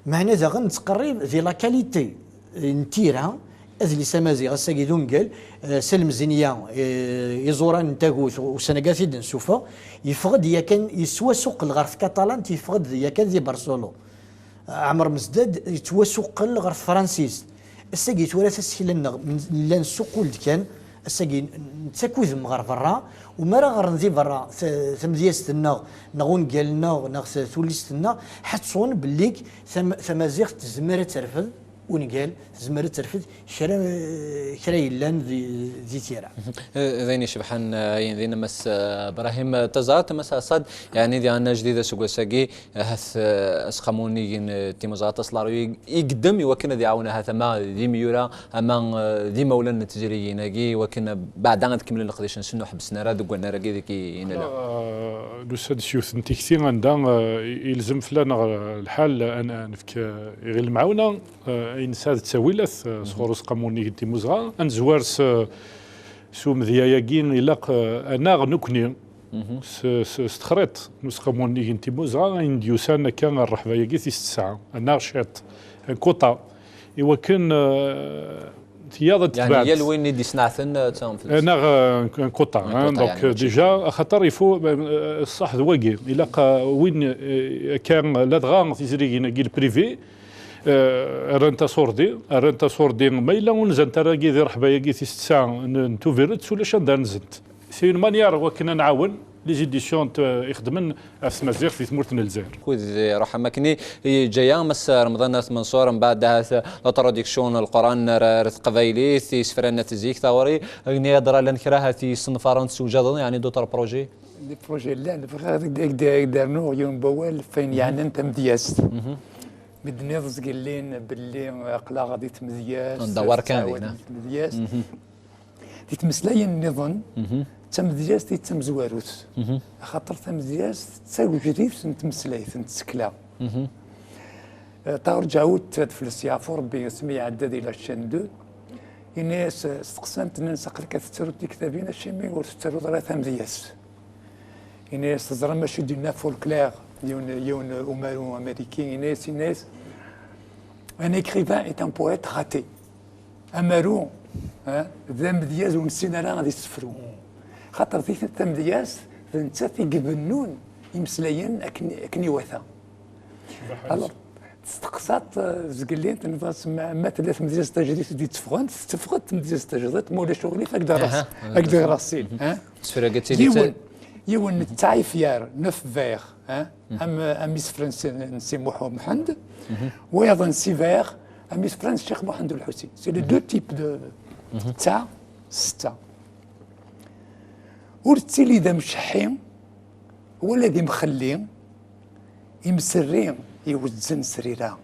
F: معنا ذا غنتقرب ديال لا كاليتي نتيرها اذلي سامازيغ الساكيدون قال سلم زينيا يزوران نتاكوث وسنغاسي نسوفا يفقد يا كان يسوى سوق الغرف كاتالان تيفقد يا كان دي برسولو عمر مزداد يتوسق غير فرانسيس الساقي تورث السيلنا لا نسوقو كان الساقي نتاكوذ مغار برا وما راه غير نزي برا ثمزياستنا نغون قالنا ناغ ثوليستنا حتصون بالليك ثمازيغ تزمر ترفض ونقال زمر ترفض شرا يلان ذي تيرا
A: ذيني شبحان ذينا مس ابراهيم تزارت مس صد يعني دي انا جديده سوق ساقي هث اسخموني تيمزات اصلارو يقدم يوكنا دي عاونه هذا ما دي ميورا اما دي مولانا التجريين ناقي وكنا بعد ان تكمل القديش نسنو حبسنا راد قلنا راكي ذيك لا
B: الاستاذ سيوث انت كثير عندنا يلزم فلان الحال انا نفك غير المعاونه إنسان تسويلث سخورس قاموني كنتي مزغا أنزوارس سو مذياياكين إلاق أنا نكني استخريت نسقاموني كنتي مزغا إنديوسان كان الرحبة ياكي في 6 ساعة أنا شات كوطا إوا كان تياض تبعت
A: يعني يا وين دي سنعثن
B: أنا كوطا دونك ديجا خاطر يفو الصح ذواكي إلاق وين كان لا دغا تيزريكينا كي البريفي رانتا صوردي ما إلا ونزنت راكي ذي رحبة ياكي في 6 ساعة نتو فيرتس ولا شان نزنت سي اون مانيير وكنا نعاون لي زيديسيون يخدمن في مزيغ في ثمورتنا الجزائر.
A: خوذ روح مكني جايا مس رمضان منصور من بعد لا تراديكسيون القران رث قبايلي في سفرنا تزيك ثوري ني درا لنكراها في صنفارون سوجاد يعني دوتر بروجي
E: دي بروجي لا دارنو يوم بوال فين يعني انت مدياس بدنا قايلين باللي اقلا غادي تمدياس
A: ندور كان
E: مدياس تتمسلاين نظن تمدياس تم زواروت خاطر تمدياس تساوي جديد نتمسلايت نتسكلا ترجعوت في السيافور باسمي عدد الى الشندو الناس استقسمت ننسق لك تترد كتابين الشيمي وتترد راه تمدياس الناس تزرى ماشي دينا فولكلير يون اومارو امريكي الناس un écrivain est un poète raté امارو ذا مدياز ونسينا راه غادي يسفروا خاطر ذيك التمدياس انت في قبنون يمسلاين اكني وثا الوغ استقصات زقلين تنفاس ما ثلاث مدياز تجريت دي تفغت مدياز تجريت مولا شغلي فاكدا راسين
A: سفره قلتي لي
E: يون تعيفيار نف فيغ اميس فرنسي نسي محمد ويظن سيفير اميس فرنسي الشيخ محمد الحسين سي لي دو تيب دو تاع ستة ورتيلي دا مشحين ولا دي مخلين يمسرين يوزن سريرا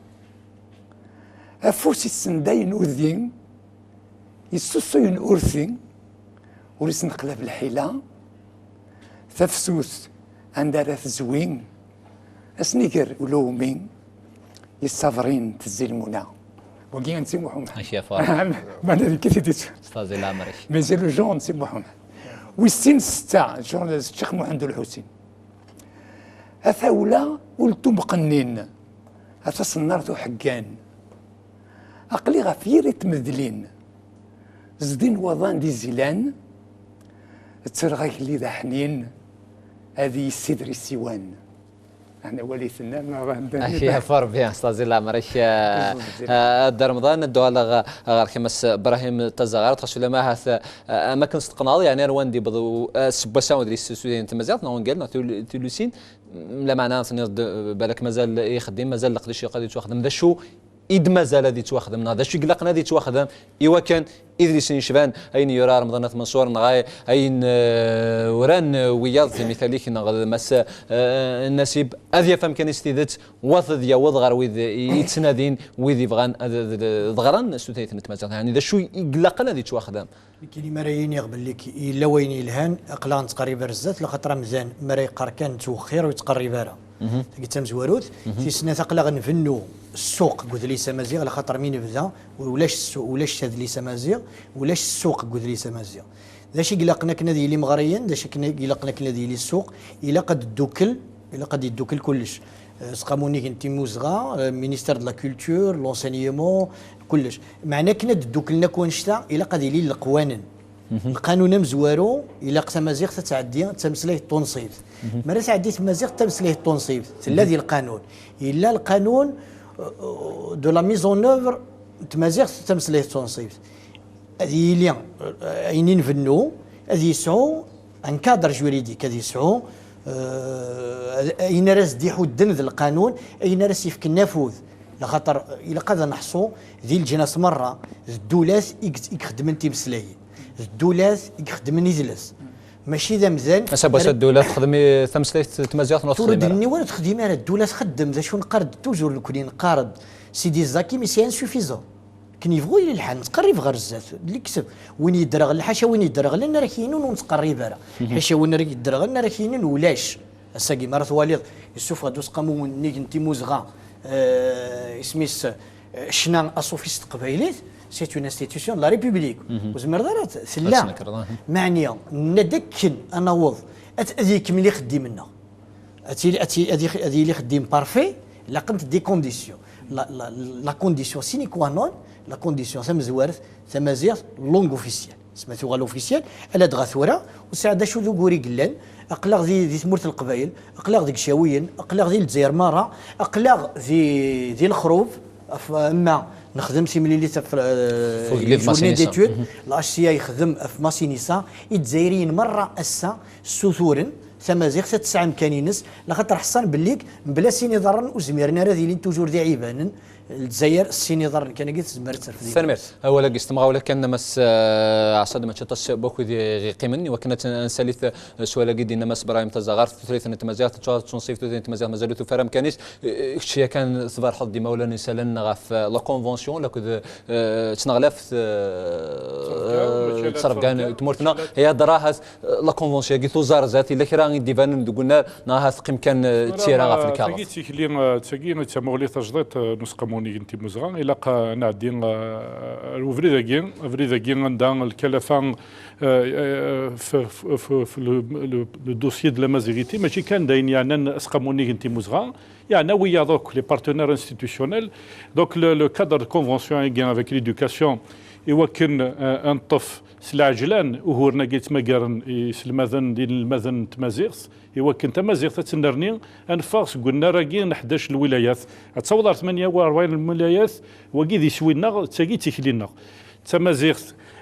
E: افوسي السنداين اوذين يسوسين اورثين وريسنقلب الحيله ثفسوس عندها راث زوين اسنيكر ولومين يصافرين تزيلمونا وكي نسي محمد
A: اشياء فارغ
E: ما ندري كيف ديت
A: استاذ العمري
E: مازال لو جون نسي محمد والسن ستة جون الشيخ محمد الحسين اثاولا ولتو مقنين اتصنرتو حقان عقلي غفير تمذلين زدين وضان دي زيلان ترغيك اللي ذا حنين هذه السدر السيوان احنا وليتنا ما
A: اشياء فار بيان استاذ العمري دار رمضان الدوال غير كمس ابراهيم تزغار تخش لما هذا اماكن استقناض يعني رواندي بدو سباساو دري السودان تمازال نون قال تولوسين لا معناه بالك مازال يخدم مازال لقداش يقدر يتخدم ذا شو إذ مازال هذه تواخدم هذا شو قلقنا هذه تواخدم إوا كان إدريس نشبان أين يرى رمضان منصور نغاي أين وران وياض في مثاليك نغد مس النسيب أذيا فهم كان استيدت وث ذيا وضغر وذ يتسنادين وذ يبغان ضغران سوتيت نتمازال يعني ذا شو قلقنا هذه تواخدم
F: كاين مرايين يقبل لك الا وين الهان اقلان تقريبا رزات لخاطر مزيان مراي قركان توخير ويتقرب راه قلت مزواروت في سنه تقلا نفنو السوق قلت لي سمازيغ لخاطر مين بدا ولاش السوق ولاش هذا لي سمازيغ ولاش السوق قلت لي سمازيغ داش قلقنا كنا ديالي مغريين داش قلقنا كنا ديالي السوق الا قد يدوكل كلش سقاموني كنتي موزغا مينيستير دو لا كولتور لونسينيومون كلش معنا كنا دوكلنا كونشتا الا قد يلي القوانين القانون مزوارو الا قسم مزيغ تتعدي تمسليه التنصيب ما تعديت مزيغ تمسليه التنصيب الذي القانون الا القانون دو لا ميزون اوفر تمازيغ تمسليه التنصيب هذه لي عينين فنو هذه يسعو ان كادر جوريديك هذه يسعو اين راس دي حدن ذا القانون اين راس يفك النفوذ لخاطر الا قد نحصو ذي الجناس مره الدولات يخدم تمسلايين الدولات يخدم يجلس ماشي ذا مزال
A: اسا الدوله تخدم تمسليه تمازيغ نوصل
F: تردني ولا تخدم انا الدوله تخدم ذا شو نقرض توجور كوني نقارض سيدي زاكي مي سي انسوفيزون كن يبغوا الى الحال نتقرب غير الزات اللي كسب وين يدرغ الحاشا وين يدرغ لنا راه كاينين ونتقرب راه حاشا وين راه يدرغ لنا راه كاينين ولاش الساقي مرات والد يسوف دوس قامو نيك انت موزغا اسميس شنا اسوفيست قبايليت سي اون انستيتيوشن لا ريبوبليك وزمر دارت سلا معنيه ندكن انا وض هذيك ملي خدي منا هذه اللي خديم بارفي لا قمت دي كونديسيون لا كونديسيون سيني كوا نون لا كونديسيون ثم زوارث ثم زير لونغ اوفيسيال سميتو غال اوفيسيال الا دغاثوره وساعد شو ذو غوري قلان اقلاغ ذي ثمورة القبائل اقلاغ ذي كشاويين اقلاغ ذي الجزائر مارا اقلاغ ذي الخروف اما نخدم سيميلي في جورني ديتود لاش سي يخدم في ماسينيسا الجزائريين مره اسا سوثورن تمازيغ تسعى امكانينس لخاطر حصان بليك بلا سيني ضرن وزميرنا راه ديالين توجور دي عيبان الجزائر السيني ضرن كان قلت زمرت
A: سلمير اولا استمغا ولا كان مس عصاد ما تشطش بوكو دي قيمني وكانت نساليث سؤال قد انما ابراهيم تزاغار ثلاثه تمازيغ تشونسيف ثلاثه تمازيغ مازالوا تفرم كانيس شي كان صبر حظ ديما ولا نسالن غاف لا كونفونسيون لا كود تنغلاف تصرف كان تمورتنا هي دراها لا كونفونسيون قلت وزاره ذاتي لا كرا ديفان قلنا ناها ثقيم كان تيرا غاف الكاظ
B: تيك اللي تاكين تمغلي تجدت نسقموني انت مزغان الى نعدين فريداكين عندها الكلفان في لو دوسيي دو لا مازيغيتي ماشي كان داين يعني اسقموني انت مزغان يعني ويا دوك لي بارتنير انستيتيوشنيل دوك لو كادر كونفونسيون كان افيك ليدوكاسيون يوكن ان طف سلعجلان وهو ناقيت مقارن المذن ديال المذن تمازيغس يوكن تمازيغ تتنرني انفاس قلنا راكي 11 الولايات تصور 48 الولايات وكي ذي سوينا تاكي تيكلينا تمازيغ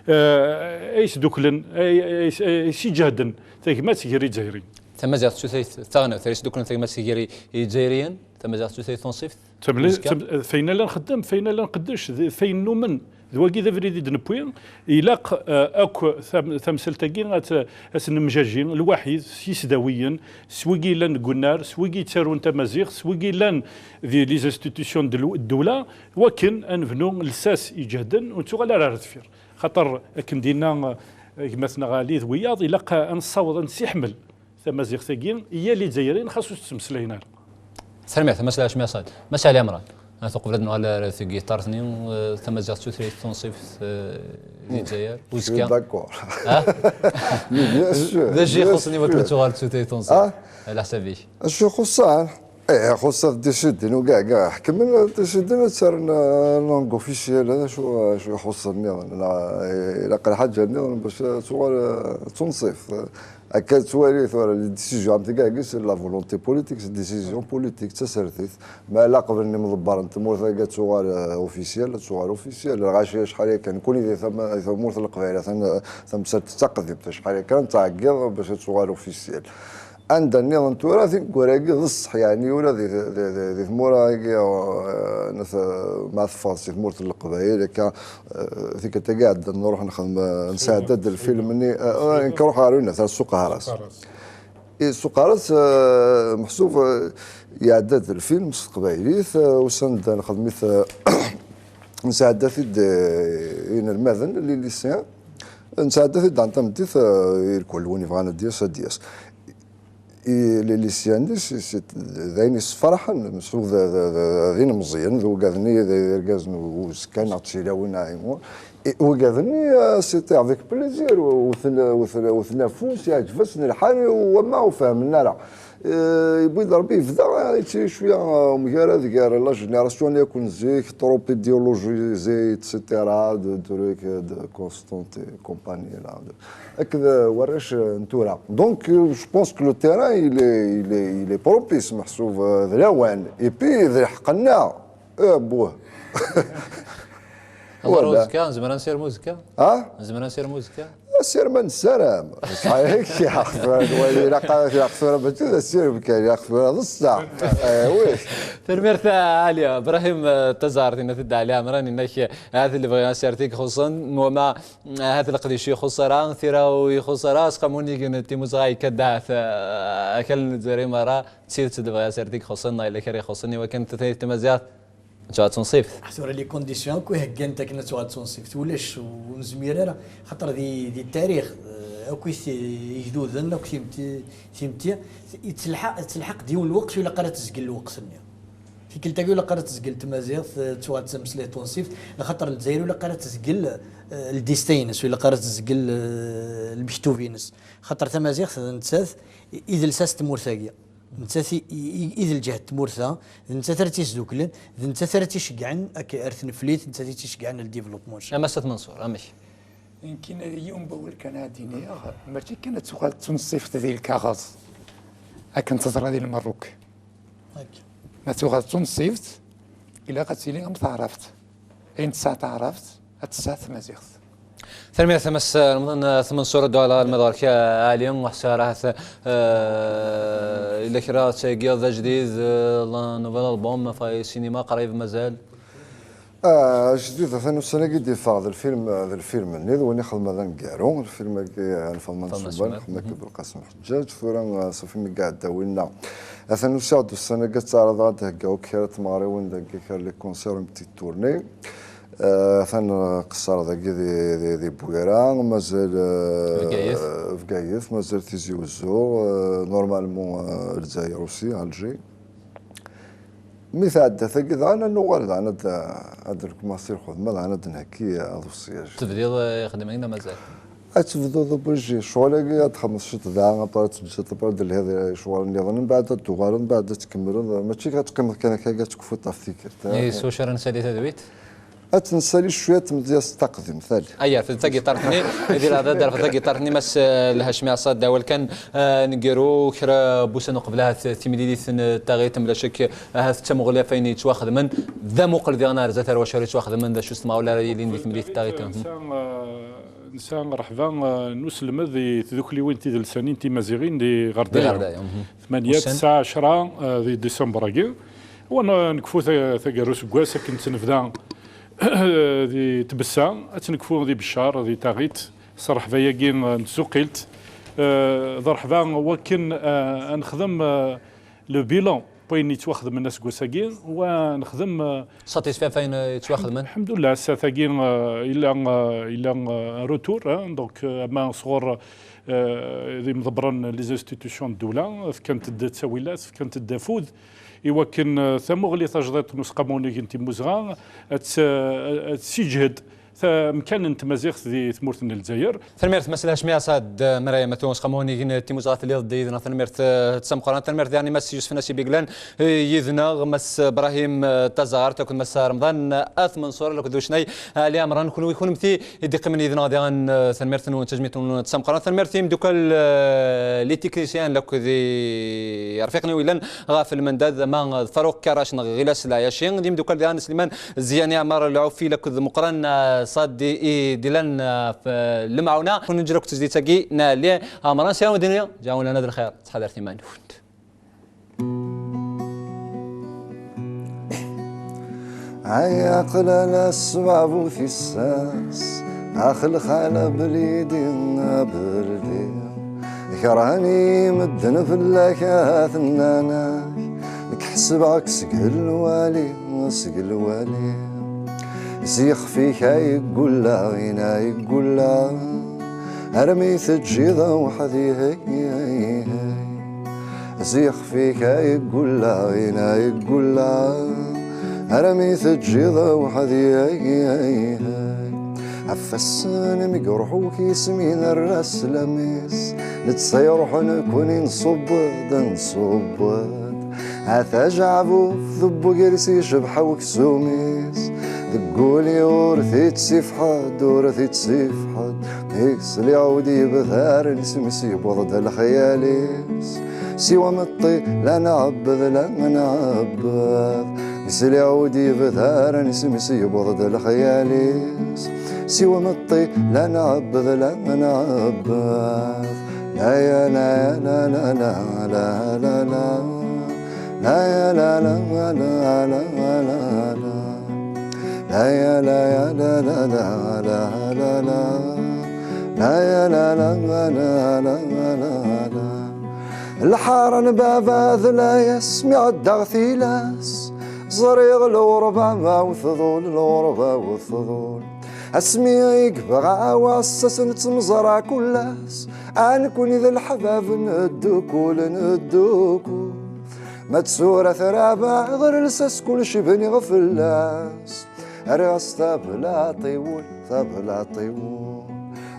B: ايش دوكلن ايش جهدن تاكما تيري جايري
A: تمازيغ تسوثيث ثاني ثريس دوكلن تاكما تيري جايريا تمازيغ تسوثيث تنصيف
B: فين لا نخدم فين لا نقدش فين نومن ذواكي ذا فريدي دنبوين يلاق اكو ثمثل تاكي اسنمجاجين الواحد سيسداويا سويكي لان قنار سويكي تسارون تمازيغ سويكي لان ذي لي انستيتيوشن الدوله وكن انفنو لساس يجهدن ونتو غالا راه تفير خاطر كن دينا مثلا غالي ذوياض يلاق نصاوض نسيحمل تمازيغ تاكي هي اللي جزائريين خاصو تسمسلينا
A: سلمي مسألة اش ميصاد مسألة امران انا تقبل انه على في جيتارتني تمازيغ تسوثري تنصيف الجزائر وزكا
C: داكور
A: داجي يخصني ما كنتو تسوثري تنصيف على حسابيش
C: اش خصان خصها ديسيدين وكاع حكم ديسيدين صار لونغ اوفيسيال هذا شو يخصني الا قال حاجه باش تنصيف هكا توالي لي ديسيزيون تاع كاع لا فولونتي بوليتيك سي ديسيزيون بوليتيك تسرثيث ما لا قبل مضبر انت مور ثا صغار اوفيسيال غاشي شحال كان كل ثم مور القبيله ثم تقدم شحال كان تعقيض باش صغار اوفيسيال عند النظام تراثي كوراكي الصح يعني ولا ذي ثمورا مع الفاصل ثمورة القبائل كا ذيك تقعد نروح نخدم نساعد الفيلم نروح على سوق هراس سوق هراس محسوب يعدد الفيلم قبائليث وسند نخدم نساعد في المذن اللي ليسيان نساعد في دان تمديث الكل وني فغانا دياس لي سياندس ذاين فرحا مسوق ذين مزيان ذو قاذني ركازن وسكان عطشيلا ونايمو وقاذني سيتي افيك بليزير وثنافوس يعجبسن الحال وما فهمنا راه يبغي ضربي يفدا شويه مكاره ذيك لا جينيراسيون يكون زيك تروب ايديولوجي زي اتسيتيرا دو تروك دو كونستانت كومباني لا هكذا وراش نتورا دونك جو بونس كو لو تيران il est بروبيس محسوب ذلاوان اي بي ذي حقنا بوه
A: موسيقى زعما نسير موسيقى زعما نسير موسيقى
C: سير من السلام صحيح يا اخي لا خسر باش سير بكاري يا خسر نص ساعه وي
A: ترميرتا عاليه ابراهيم تزارتي نتدعى عليها مراني انك هذا اللي بغينا سيرتيك خصوصا وما هذا القديش يخسر ثيرا ويخسر اسقموني كنت مزغاي كدعت اكل زري مره تسير تبغى سيرتيك خصوصا الا كري خصني وكانت تمازيات جات تنصيف
F: حسوا لي كونديسيون كو هكا انت كنا تنصيف ولاش ونزمير خاطر دي التاريخ اكو يجدودن اكو تيمتي تلحق ديون الوقت ولا قرات تسجل الوقت في كل تاكي ولا قرات تسجل تمازيغ تمسلي تنصيف خاطر الجزائر ولا قرات تسجل الديستينس ولا قرات تسجل المكتوبينس خاطر تمازيغ نتساث اذا لساس تمورثاكيا نتاثي إذا الجهة تمورثا نتاثر تيسدوكلن نتاثر تيشجعن أرث نفليت نتاثر تيشجعن الديفلوبمون.
A: أمست منصور أمشي.
E: يمكن اليوم بول كان هاديني ماشي كانت تقال تنصيف ذي الكاغاز. أكن تزرع ذي المروك. ما تقال تنصيفت إلا قتيلي أم تعرفت. أين تسعة تعرفت أتسعة مازيغت.
A: ثمانية ثمس رمضان ثمان صورة دولار المدار كاليوم وحسارة إلا كرا تيجي جديد نوفيل ألبوم في سينما قريب مازال
C: جديد ثاني السنة قد يفاق الفيلم النيذ وين يخدم هذا نكارو الفيلم الفنان سوبان خدمك بالقاسم حجاج فورا صافي مي قاعد داوينا ثاني السعد السنة قد تعرض هذا هكا كيرت مغري وين ذاك لي كونسير بتي تورني ثان قصار ذاك دي بويرا مازال في كايف مازال تيزي وزو نورمالمون الجزائر روسي الجي مثال ثقي انا نوغال انا هذا المصير خدمه انا نحكي هذا السياج
A: تفضيل يخدم هنا مازال
C: اتفضل بوجي شغل تخمس ذا طارت تبرد هذا شغل اللي من بعد الدوغال من بعد تكمل ماشي كتكمل كان كتكفو تفتكر
A: اي سو شهر نسالي تدويت
C: اتنسالي شويه مزياس تقدم مثال
A: ايا في تاقي طرحني يدير هذا دار في تاقي طرحني مس الهاشمي صاد داول كان نقيرو كرا بوسن قبلها تيميليث تاغيت بلا شك هذا التمغليه فين يتواخذ من ذا مقل ديالنا زاتر واش يتواخذ من ذا شو اسمه ولا اللي تيميليث تاغيت
B: انسان مرحبا نسلم ذي تذكلي وين تي لسانين تي مازيغين دي غردايا 8 9 10 دي ديسمبر كي وانا نكفو ثاكروس كواس كنت نفدا ذي تبسا اتنكفو ذي بشار ذي تاغيت صرح فيا كين نسوقيلت ضرحبا وكن نخدم لو بيلون بوين يتواخذ من الناس كوساكين ونخدم
A: ساتيسفي فين يتواخذ من
B: الحمد لله ساتاكين الى روتور دونك ما صغور ذي مضبرن لي زانستيتيوشن الدوله كانت التساويلات كانت الدافوذ يوكن ثمغلي تجديد نسقموني كنتي مزغا تسجهد مكان انت مازيغ ذي ثمورت الجزائر
A: ثمرت مثلا شميا صاد مرايا مثلا سقموني تيموزات اللي ضد يذنا ثمرت تسم قران ثمرت يعني مس يوسف ناسي بيقلان يذنا مس ابراهيم تزار تكون مس رمضان اث منصور لك دوشني علي امران كل يكون مثي يدق من يذنا ديان ثمرت تجميت تسم قران ثمرت دوك لي تكنيسيان لك ذي رفيقني ويلان غافل من داد ما فاروق كراش غلاس لا ياشين ديم دوك ديان سليمان زياني عمار العوفي لك مقران صاد ديلان المعونه كون نجرك تزدي تاكي نالي امران سيرو دنيا جاونا نادر الخير تحضر ثمان
C: عياقل الاسباب في الساس اخل خاله بليدي بردي كرهني مدن في اللكاث النانا نكحسب عكس الوالي سقل والي زيخ فيك يقول لا غينا يقول لا ارمي تجيضه وحدي هي زيخ فيك يقول لا غينا يقول لا ارمي تجيضه وحدي هي عفسان مقرحوك يسمين الراس لميس نتصيرح نكون نصب عتاجعبو ذبو قرسي شبحة وكسوميس ذقولي ورثيت سيفحد ورثيت سيفحد نيكس اللي عودي بثار نسمسي بوضد الخياليس سوى مطي لا نعبذ لا نعبذ نيكس اللي عودي بثار نسمسي بوضد الخياليس سوى مطي لا نعبذ لا نعبذ لا يا لا لا لا لا لا لا لا لا يا لا لا لا لا لا لا يا لا يا لا لا لا لا لا لا يا لا لا لا لا لا لا الحارن باباذ لا يسمع الدغثيلاس زريغ الغربة ما وثضول الغربة وثضول اسمي يقبغ واسس نتمزرع كلاس انكون ذا الحباب ندوكو ما تسورة ثرابة غير لساس كل شي بني غفلاس رغس ثابلا طيول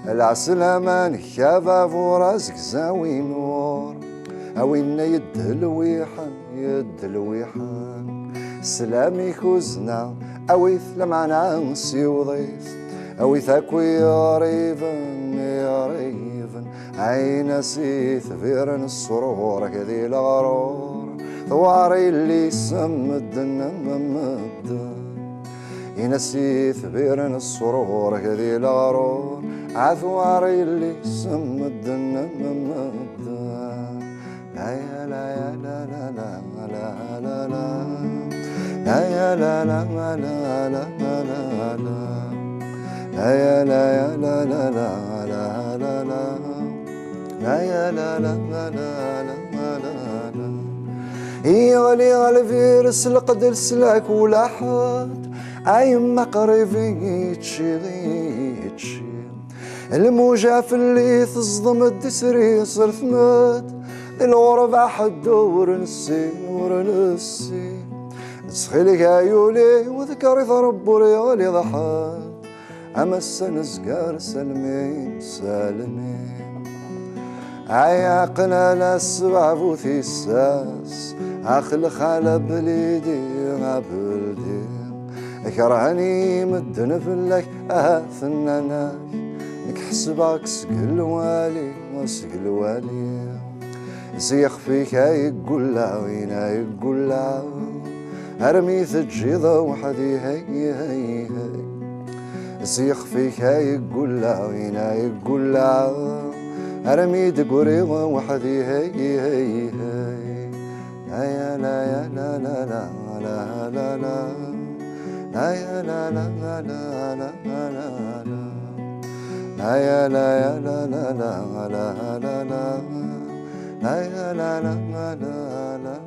C: العسل امان خافا فراسك زاوي نور اوينا يد الويحان سلامي خوزنا اويث لمعنا نسي وضيف اويث اكوي يا ريفن عين سيث فيرن السرور كذي الغرور ثواري اللي سمد ينسي ثبيرن السرور كذي الغرور عثواري اللي سمدنا ممدا لا يا لا يا لا لا لا لا لا لا يا لا لا لا لا لا لا لا يا لا يا لا لا لا لا لا لا يا لا لا لا لا لا لا يغلي غالفيرس القدر سلاك ولا حد عايم قريبي يتشي الموجة في اللي تصدم الدسري صرت مات الغرب حد دور نسي ورنسي تسخيلك عيولي وذكري ضرب وريالي ضحى أما السنة زقار سلمين سالمين عياقنا للسبع بوثي الساس أخل خالة بليدي غابلدي كرهني مدن فلك أثناناك نكحسبك سقل والي وسقل والي سيخ فيك يقول لا وين يقول لا أرمي ثجيضة وحدي هي هي سيخ فيك يقول لا وين يقول لا أرمي دقريضة وحدي هي هي لا يا لا يا لا لا لا لا لا لا لا يا لا لا لا لا لا لا لا يا لا يا لا لا لا لا لا لا يا لا لا لا لا